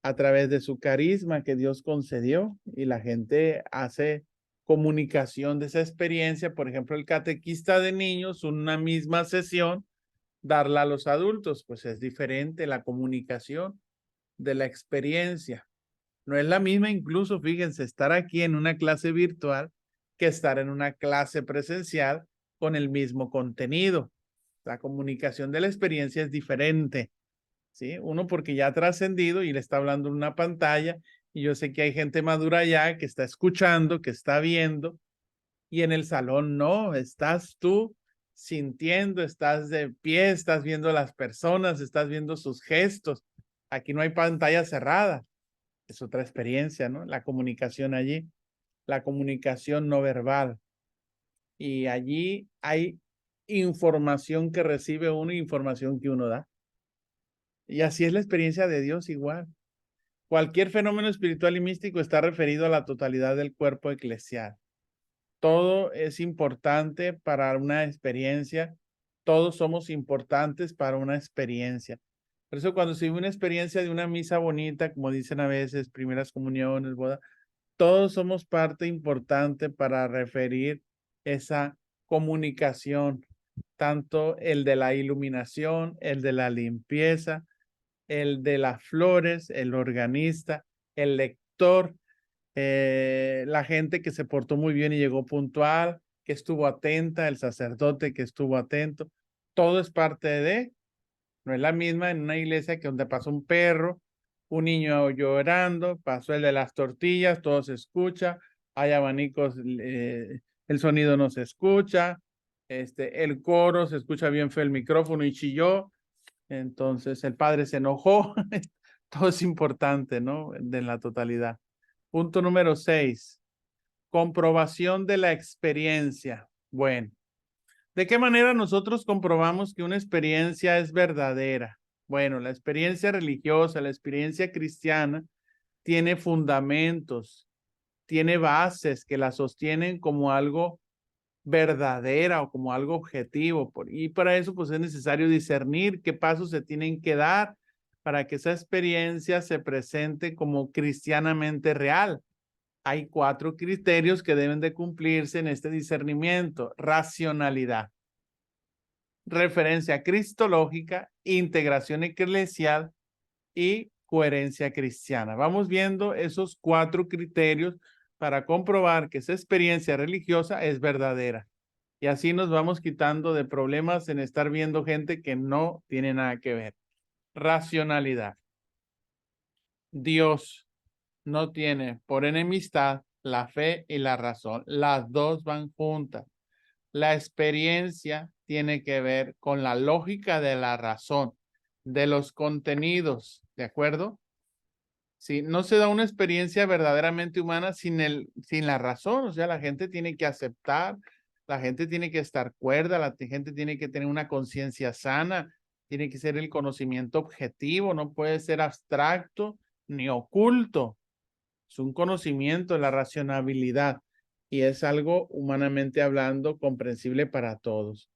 a través de su carisma que Dios concedió y la gente hace comunicación de esa experiencia. Por ejemplo, el catequista de niños, una misma sesión, darla a los adultos, pues es diferente la comunicación de la experiencia. No es la misma, incluso, fíjense, estar aquí en una clase virtual que estar en una clase presencial con el mismo contenido. La comunicación de la experiencia es diferente, ¿sí? Uno porque ya ha trascendido y le está hablando en una pantalla, y yo sé que hay gente madura ya que está escuchando, que está viendo, y en el salón no, estás tú sintiendo, estás de pie, estás viendo a las personas, estás viendo sus gestos. Aquí no hay pantalla cerrada. Es otra experiencia, ¿no? La comunicación allí, la comunicación no verbal. Y allí hay información que recibe uno y información que uno da. Y así es la experiencia de Dios igual. Cualquier fenómeno espiritual y místico está referido a la totalidad del cuerpo eclesial. Todo es importante para una experiencia. Todos somos importantes para una experiencia. Por eso cuando se vive una experiencia de una misa bonita, como dicen a veces, primeras comuniones, boda, todos somos parte importante para referir esa comunicación, tanto el de la iluminación, el de la limpieza, el de las flores, el organista, el lector, la gente que se portó muy bien y llegó puntual, que estuvo atenta, el sacerdote que estuvo atento. Todo es parte de, no es la misma en una iglesia que donde pasó un perro, un niño llorando, pasó el de las tortillas, todo se escucha, hay abanicos, el sonido no se escucha, el coro se escucha bien feo el micrófono y chilló, entonces el padre se enojó, todo es importante, ¿no? De la totalidad. Punto número 6, comprobación de la experiencia. Bueno, ¿de qué manera nosotros comprobamos que una experiencia es verdadera? Bueno, la experiencia religiosa, la experiencia cristiana tiene fundamentos, tiene bases que la sostienen como algo verdadera o como algo objetivo. Y para eso pues es necesario discernir qué pasos se tienen que dar para que esa experiencia se presente como cristianamente real. Hay 4 criterios que deben de cumplirse en este discernimiento: racionalidad, referencia cristológica, integración eclesial y coherencia cristiana. Vamos viendo esos 4 criterios para comprobar que esa experiencia religiosa es verdadera. Y así nos vamos quitando de problemas en estar viendo gente que no tiene nada que ver. Racionalidad. Dios no tiene por enemistad la fe y la razón. Las dos van juntas. La experiencia tiene que ver con la lógica de la razón, de los contenidos, ¿de acuerdo? Sí, no se da una experiencia verdaderamente humana sin la razón. O sea, la gente tiene que aceptar, la gente tiene que estar cuerda, la gente tiene que tener una conciencia sana, tiene que ser el conocimiento objetivo, no puede ser abstracto ni oculto. Es un conocimiento, la racionalidad, y es algo humanamente hablando comprensible para todos.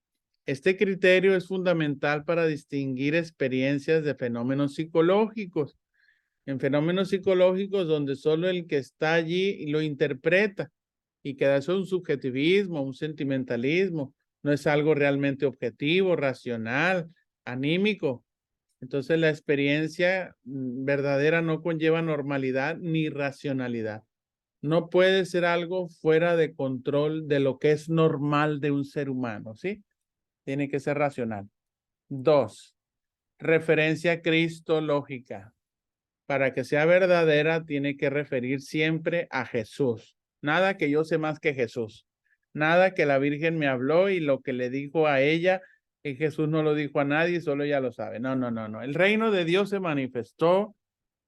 Este criterio es fundamental para distinguir experiencias de fenómenos psicológicos. En fenómenos psicológicos donde solo el que está allí lo interpreta y que eso es un subjetivismo, un sentimentalismo, no es algo realmente objetivo, racional, anímico. Entonces la experiencia verdadera no conlleva normalidad ni racionalidad. No puede ser algo fuera de control de lo que es normal de un ser humano, ¿sí? Tiene que ser racional. 2, referencia cristológica. Para que sea verdadera, tiene que referir siempre a Jesús. Nada que yo sé más que Jesús. Nada que la Virgen me habló y lo que le dijo a ella, y Jesús no lo dijo a nadie, solo ella lo sabe. No, no, no, no. El reino de Dios se manifestó,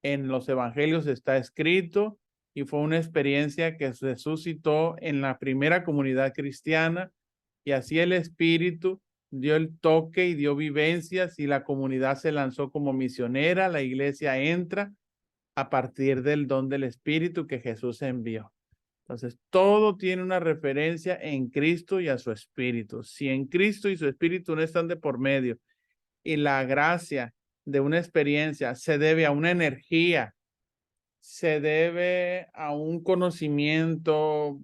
en los evangelios está escrito, y fue una experiencia que se suscitó en la primera comunidad cristiana, y así el Espíritu dio el toque y dio vivencias, y la comunidad se lanzó como misionera, la iglesia entra a partir del don del Espíritu que Jesús envió. Entonces, todo tiene una referencia en Cristo y a su Espíritu. Si en Cristo y su Espíritu no están de por medio, y la gracia de una experiencia se debe a una energía, se debe a un conocimiento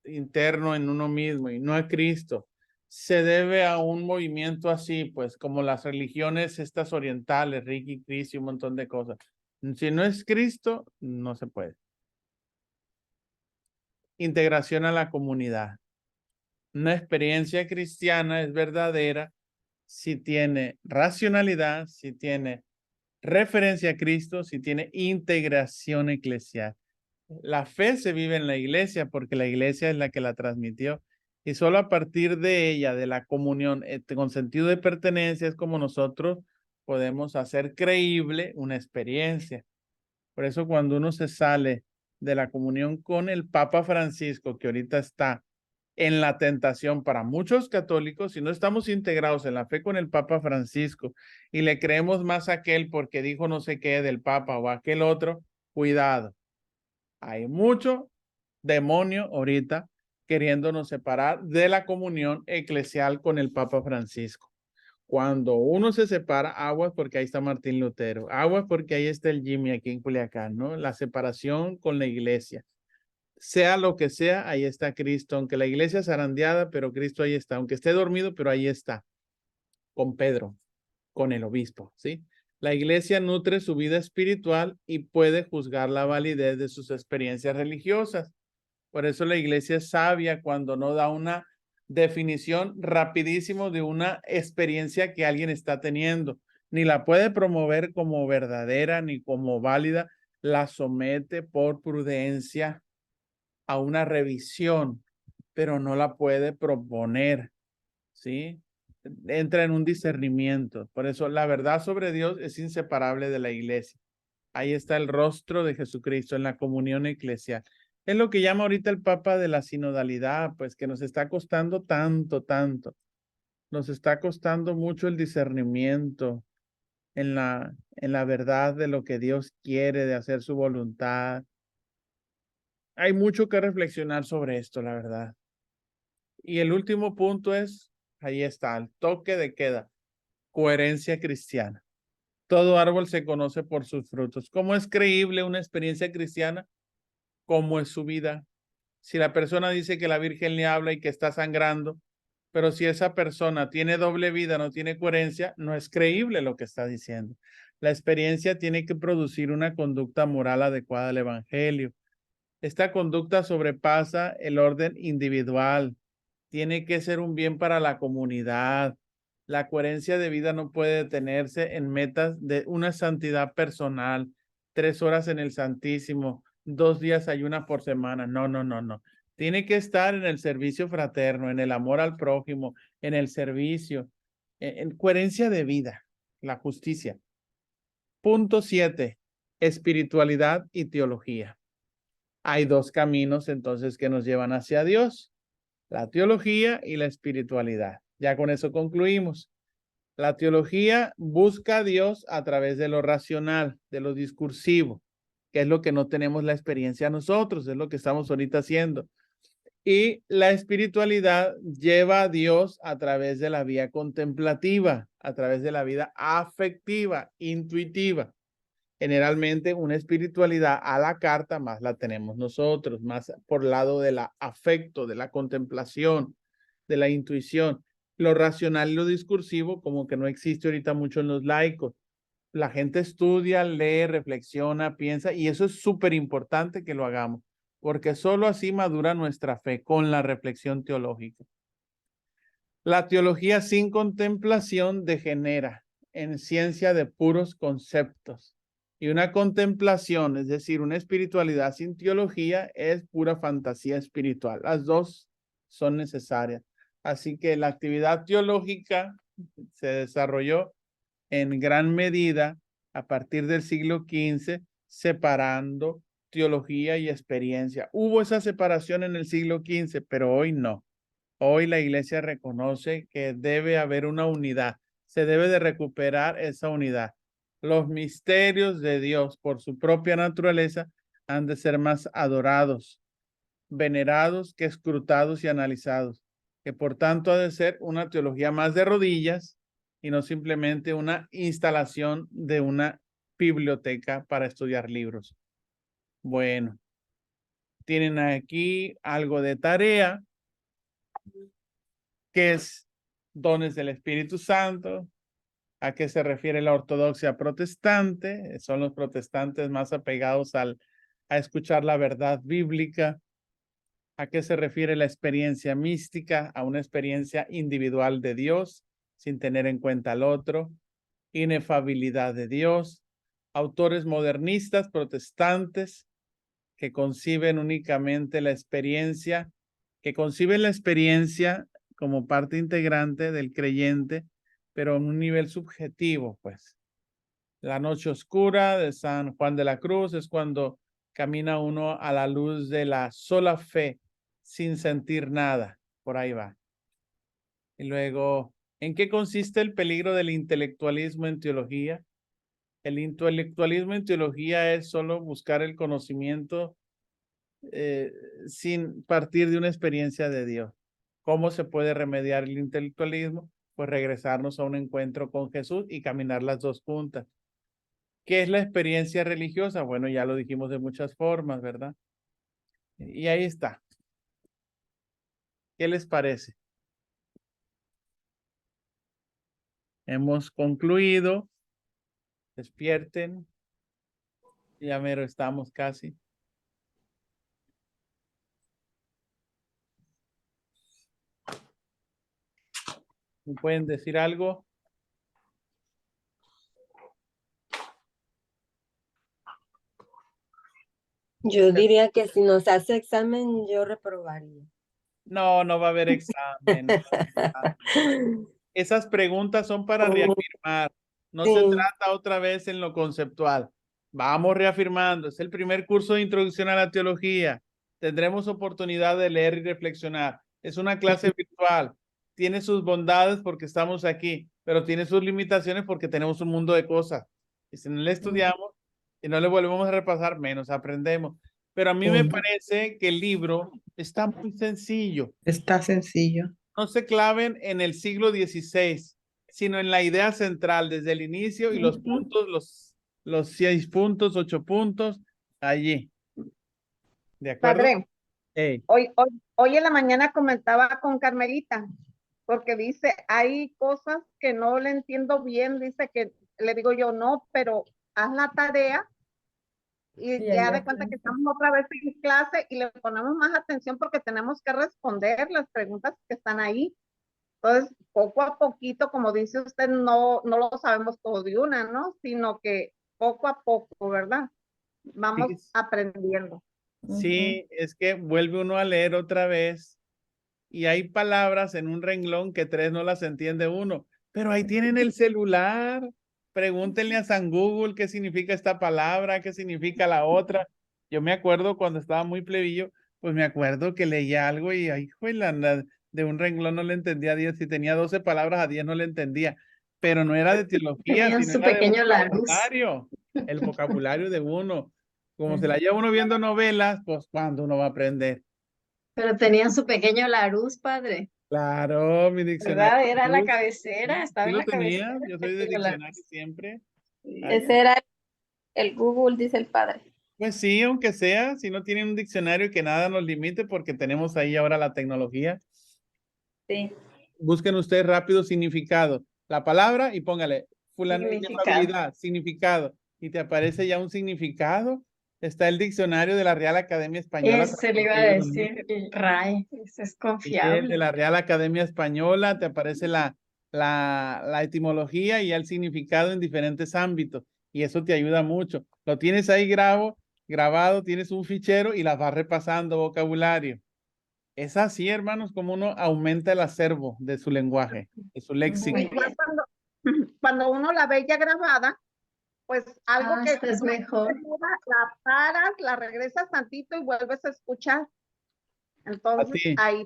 interno en uno mismo y no a Cristo, se debe a un movimiento así, pues como las religiones estas orientales, Reiki, Cristo y un montón de cosas. Si no es Cristo, no se puede. integración a la comunidad. Una experiencia cristiana es verdadera si tiene racionalidad, si tiene referencia a Cristo, si tiene integración eclesial. La fe se vive en la iglesia porque la iglesia es la que la transmitió y solo a partir de ella, de la comunión con sentido de pertenencia, es como nosotros podemos hacer creíble una experiencia. Por eso cuando uno se sale de la comunión con el Papa Francisco, que ahorita está en la tentación para muchos católicos, si no estamos integrados en la fe con el Papa Francisco y le creemos más a aquel porque dijo no sé qué del Papa o a aquel otro, cuidado. Hay mucho demonio ahorita queriéndonos separar de la comunión eclesial con el Papa Francisco. Cuando uno se separa, aguas porque ahí está Martín Lutero, aguas porque ahí está el Jimmy aquí en Culiacán, ¿no? La separación con la iglesia. Sea lo que sea, ahí está Cristo, aunque la iglesia es zarandeada, pero Cristo ahí está, aunque esté dormido, pero ahí está, con Pedro, con el obispo, ¿sí? La iglesia nutre su vida espiritual y puede juzgar la validez de sus experiencias religiosas. Por eso la iglesia es sabia cuando no da una definición rapidísimo de una experiencia que alguien está teniendo. Ni la puede promover como verdadera ni como válida, la somete por prudencia a una revisión, pero no la puede proponer, ¿sí? Entra en un discernimiento. Por eso la verdad sobre Dios es inseparable de la iglesia. Ahí está el rostro de Jesucristo en la comunión eclesial. Es lo que llama ahorita el Papa de la sinodalidad, pues que nos está costando tanto. Nos está costando mucho el discernimiento en la verdad de lo que Dios quiere, de hacer su voluntad. Hay mucho que reflexionar sobre esto, la verdad. Y el último punto es, ahí está, el toque de queda, coherencia cristiana. Todo árbol se conoce por sus frutos. ¿Cómo es creíble una experiencia cristiana? ¿Cómo es su vida? Si la persona dice que la Virgen le habla y que está sangrando, pero si esa persona tiene doble vida, no tiene coherencia, no es creíble lo que está diciendo. La experiencia tiene que producir una conducta moral adecuada al Evangelio. Esta conducta sobrepasa el orden individual. Tiene que ser un bien para la comunidad. La coherencia de vida no puede detenerse en metas de una santidad personal, 3 horas en el Santísimo, 2 días ayunas por semana. No. Tiene que estar en el servicio fraterno, en el amor al prójimo, en el servicio, en coherencia de vida, la justicia. Punto 7, espiritualidad y teología. Hay 2 caminos entonces que nos llevan hacia Dios, la teología y la espiritualidad. Ya con eso concluimos. La teología busca a Dios a través de lo racional, de lo discursivo, que es lo que no tenemos la experiencia nosotros, es lo que estamos ahorita haciendo. Y la espiritualidad lleva a Dios a través de la vía contemplativa, a través de la vida afectiva, intuitiva. Generalmente una espiritualidad a la carta más la tenemos nosotros, más por lado del afecto, de la contemplación, de la intuición. Lo racional y lo discursivo como que no existe ahorita mucho en los laicos. La gente estudia, lee, reflexiona, piensa y eso es súper importante que lo hagamos, porque solo así madura nuestra fe con la reflexión teológica. La teología sin contemplación degenera en ciencia de puros conceptos. Y una contemplación, es decir, una espiritualidad sin teología, es pura fantasía espiritual. Las 2 son necesarias. Así que la actividad teológica se desarrolló en gran medida a partir del siglo XV, separando teología y experiencia. Hubo esa separación en el siglo XV, pero hoy no. Hoy la iglesia reconoce que debe haber una unidad. Se debe de recuperar esa unidad. Los misterios de Dios, por su propia naturaleza, han de ser más adorados, venerados que escrutados y analizados, que por tanto ha de ser una teología más de rodillas y no simplemente una instalación de una biblioteca para estudiar libros. Bueno, tienen aquí algo de tarea, que es dones del Espíritu Santo. ¿A qué se refiere la ortodoxia protestante? Son los protestantes más apegados a escuchar la verdad bíblica. ¿A qué se refiere la experiencia mística? A una experiencia individual de Dios, sin tener en cuenta al otro. Inefabilidad de Dios. Autores modernistas, protestantes, que conciben únicamente la experiencia, como parte integrante del creyente, pero en un nivel subjetivo, pues. La noche oscura de San Juan de la Cruz es cuando camina uno a la luz de la sola fe, sin sentir nada. Por ahí va. Y luego, ¿en qué consiste el peligro del intelectualismo en teología? El intelectualismo en teología es solo buscar el conocimiento sin partir de una experiencia de Dios. ¿Cómo se puede remediar el intelectualismo? Pues regresarnos a un encuentro con Jesús y caminar las dos juntas. ¿Qué es la experiencia religiosa? Bueno, ya lo dijimos de muchas formas, ¿verdad? Y ahí está. ¿Qué les parece? Hemos concluido. Despierten. Ya mero estamos casi. ¿Me pueden decir algo? Yo diría que si nos hace examen, yo reprobaría. No, no va a haber examen. No va a haber examen. Esas preguntas son para reafirmar. No se trata otra vez en lo conceptual. Vamos reafirmando. Es el primer curso de introducción a la teología. Tendremos oportunidad de leer y reflexionar. Es una clase virtual. Tiene sus bondades porque estamos aquí, pero tiene sus limitaciones porque tenemos un mundo de cosas. Y si no le estudiamos y no le volvemos a repasar, menos aprendemos. Pero a mí me parece que el libro está muy sencillo. Está sencillo. No se claven en el siglo XVI, sino en la idea central desde el inicio y los puntos, los 6 puntos, 8 puntos, allí. ¿De acuerdo? Padre, hoy en la mañana comentaba con Carmelita, porque dice, hay cosas que no le entiendo bien, dice que le digo yo, no, pero haz la tarea y ya de cuenta que estamos otra vez en clase y le ponemos más atención porque tenemos que responder las preguntas que están ahí. Entonces, poco a poquito, como dice usted, no lo sabemos todo de una, ¿no? Sino que poco a poco, ¿verdad? Vamos aprendiendo. Sí, es que vuelve uno a leer otra vez y hay palabras en un renglón que 3 no las entiende uno, pero ahí tienen el celular. Pregúntenle a San Google qué significa esta palabra, qué significa la otra. Yo me acuerdo cuando estaba muy plebillo, pues me acuerdo que leía algo y ay, de un renglón no le entendía a 10. Si tenía 12 palabras a 10 no le entendía, pero no era de teología, Tenían sino su era de pequeño Larousse. vocabulario, el vocabulario de uno. Como se la lleva uno viendo novelas, pues ¿cuándo uno va a aprender? Pero tenían su pequeño Larousse, padre. Claro, mi ¿Verdad? diccionario. Era la cabecera, estaba ¿Sí en lo la tenía? cabecera. Yo soy de Pequeño Larousse. diccionario siempre. Ese era el Google, dice el padre. Pues sí, aunque sea, si no tienen un diccionario que nada nos limite, porque tenemos ahí ahora la tecnología. Sí. Busquen ustedes rápido significado. La palabra y póngale inefabilidad, significado. Y te aparece ya un significado. Está el diccionario de la Real Academia Española. Ese le iba a decir, el RAE, ese es El confiable. de la Real Academia Española, te aparece la etimología y el significado en diferentes ámbitos. Y eso te ayuda mucho. Lo tienes ahí grabado, tienes un fichero y las vas repasando vocabulario. Es así, hermanos, como uno aumenta el acervo de su lenguaje, de su léxico. Igual cuando uno la ve ya grabada, pues algo que es mejor. La paras, la regresas tantito y vuelves a escuchar. Entonces, Así, ahí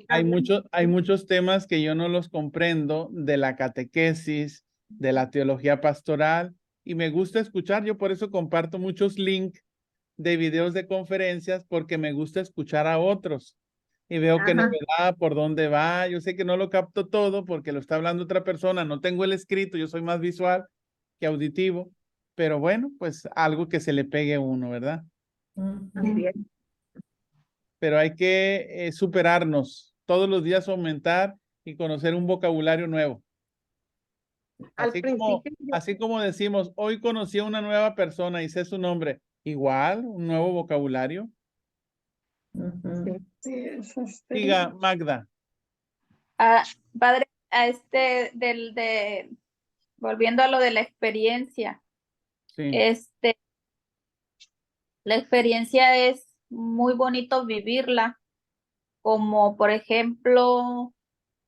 hay muchos temas que yo no los comprendo de la catequesis, de la teología pastoral, y me gusta escuchar. Yo por eso comparto muchos links de videos de conferencias, porque me gusta escuchar a otros. Y veo que novedad, por dónde va. Yo sé que no lo capto todo porque lo está hablando otra persona. No tengo el escrito, yo soy más visual que auditivo. Pero bueno, pues algo que se le pegue a uno, ¿verdad? Así es. Pero hay que superarnos, todos los días aumentar y conocer un vocabulario nuevo. Así como decimos, hoy conocí a una nueva persona y sé su nombre, igual, un nuevo vocabulario. Ujú. Sí, es Diga, Magda. Padre, volviendo a lo de la experiencia, Sí. la experiencia es muy bonito vivirla, como por ejemplo,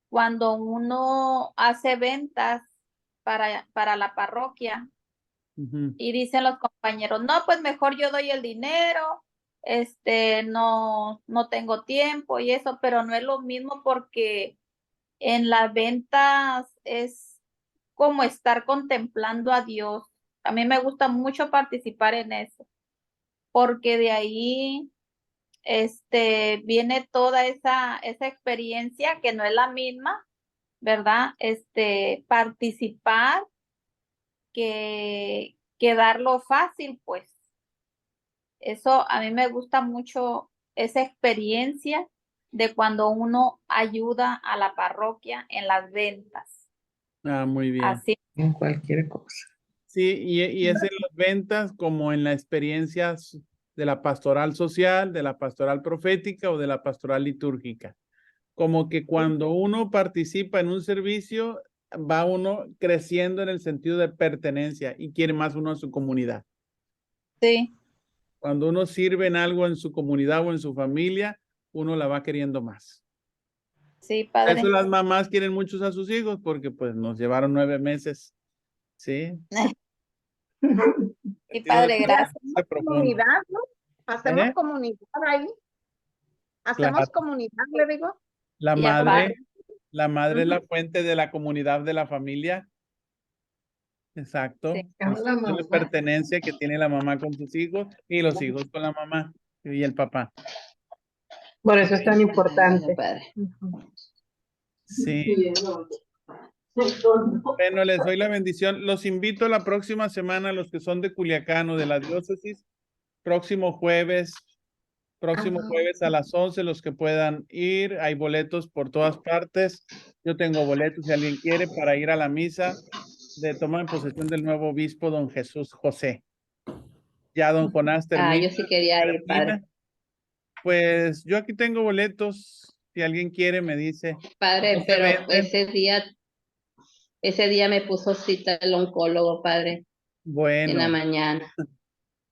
cuando uno hace ventas para la parroquia Ujú. y dicen los compañeros, no, pues mejor yo doy el dinero, no tengo tiempo y eso, pero no es lo mismo porque en las ventas es como estar contemplando a Dios. A mí me gusta mucho participar en eso, porque de ahí viene toda esa experiencia que no es la misma, ¿verdad? Participar que darlo fácil, pues. Eso a mí me gusta mucho esa experiencia de cuando uno ayuda a la parroquia en las ventas. Ah, muy bien. Así. En cualquier cosa. Sí, y es en las ventas como en la experiencia de la pastoral social, de la pastoral profética o de la pastoral litúrgica. Como que cuando uno participa en un servicio, va uno creciendo en el sentido de pertenencia y quiere más uno a su comunidad. Sí. Cuando uno sirve en algo en su comunidad o en su familia, uno la va queriendo más. Sí, Por padre. eso las mamás quieren muchos a sus hijos porque pues nos llevaron 9 meses. Sí. Sí, padre, Y gracias. hacemos comunidad, ¿no? Hacemos ¿Eh? comunidad ahí. Hacemos Claro. comunidad, le digo. La Y madre aparte, es la fuente de la comunidad de la familia. Exacto. Sí. El sentido de pertenencia que tiene la mamá con sus hijos y los hijos con la mamá y el papá. Por eso es tan importante. Sí. Bueno, les doy la bendición. Los invito la próxima semana, los que son de Culiacán o de la diócesis, próximo jueves a las 11, los que puedan ir. Hay boletos por todas partes. Yo tengo boletos si alguien quiere para ir a la misa de toma en posesión del nuevo obispo, don Jesús José. Ya don Jonás termina. yo sí quería ir, padre. Pues yo aquí tengo boletos. Si alguien quiere, me dice. Padre, No se pero venden. ese día me puso cita el oncólogo, padre, Bueno, mañana.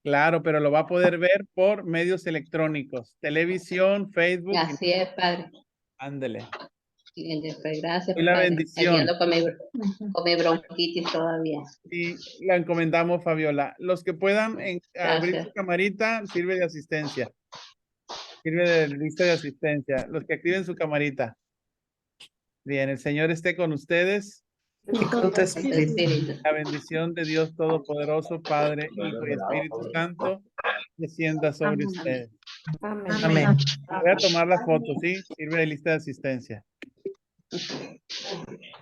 claro, pero lo va a poder ver por medios electrónicos, televisión, Facebook. Así es, padre. Ándele. Gracias, Y la padre. bendición. Aquí ando con mi bronquitis todavía. Y la encomendamos, Fabiola. Los que puedan abrir Gracias. su camarita, sirve de asistencia. Sirve de lista de asistencia. Los que activen su camarita. Bien, el Señor esté con ustedes. Y con tu espíritu. La bendición de Dios Todopoderoso, Padre, Hijo y Espíritu Santo, descienda sobre ustedes. Amén. Voy a tomar la foto, ¿sí? Sirve de lista de asistencia.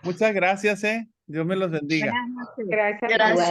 Muchas gracias, Dios me los bendiga. Gracias. Gracias.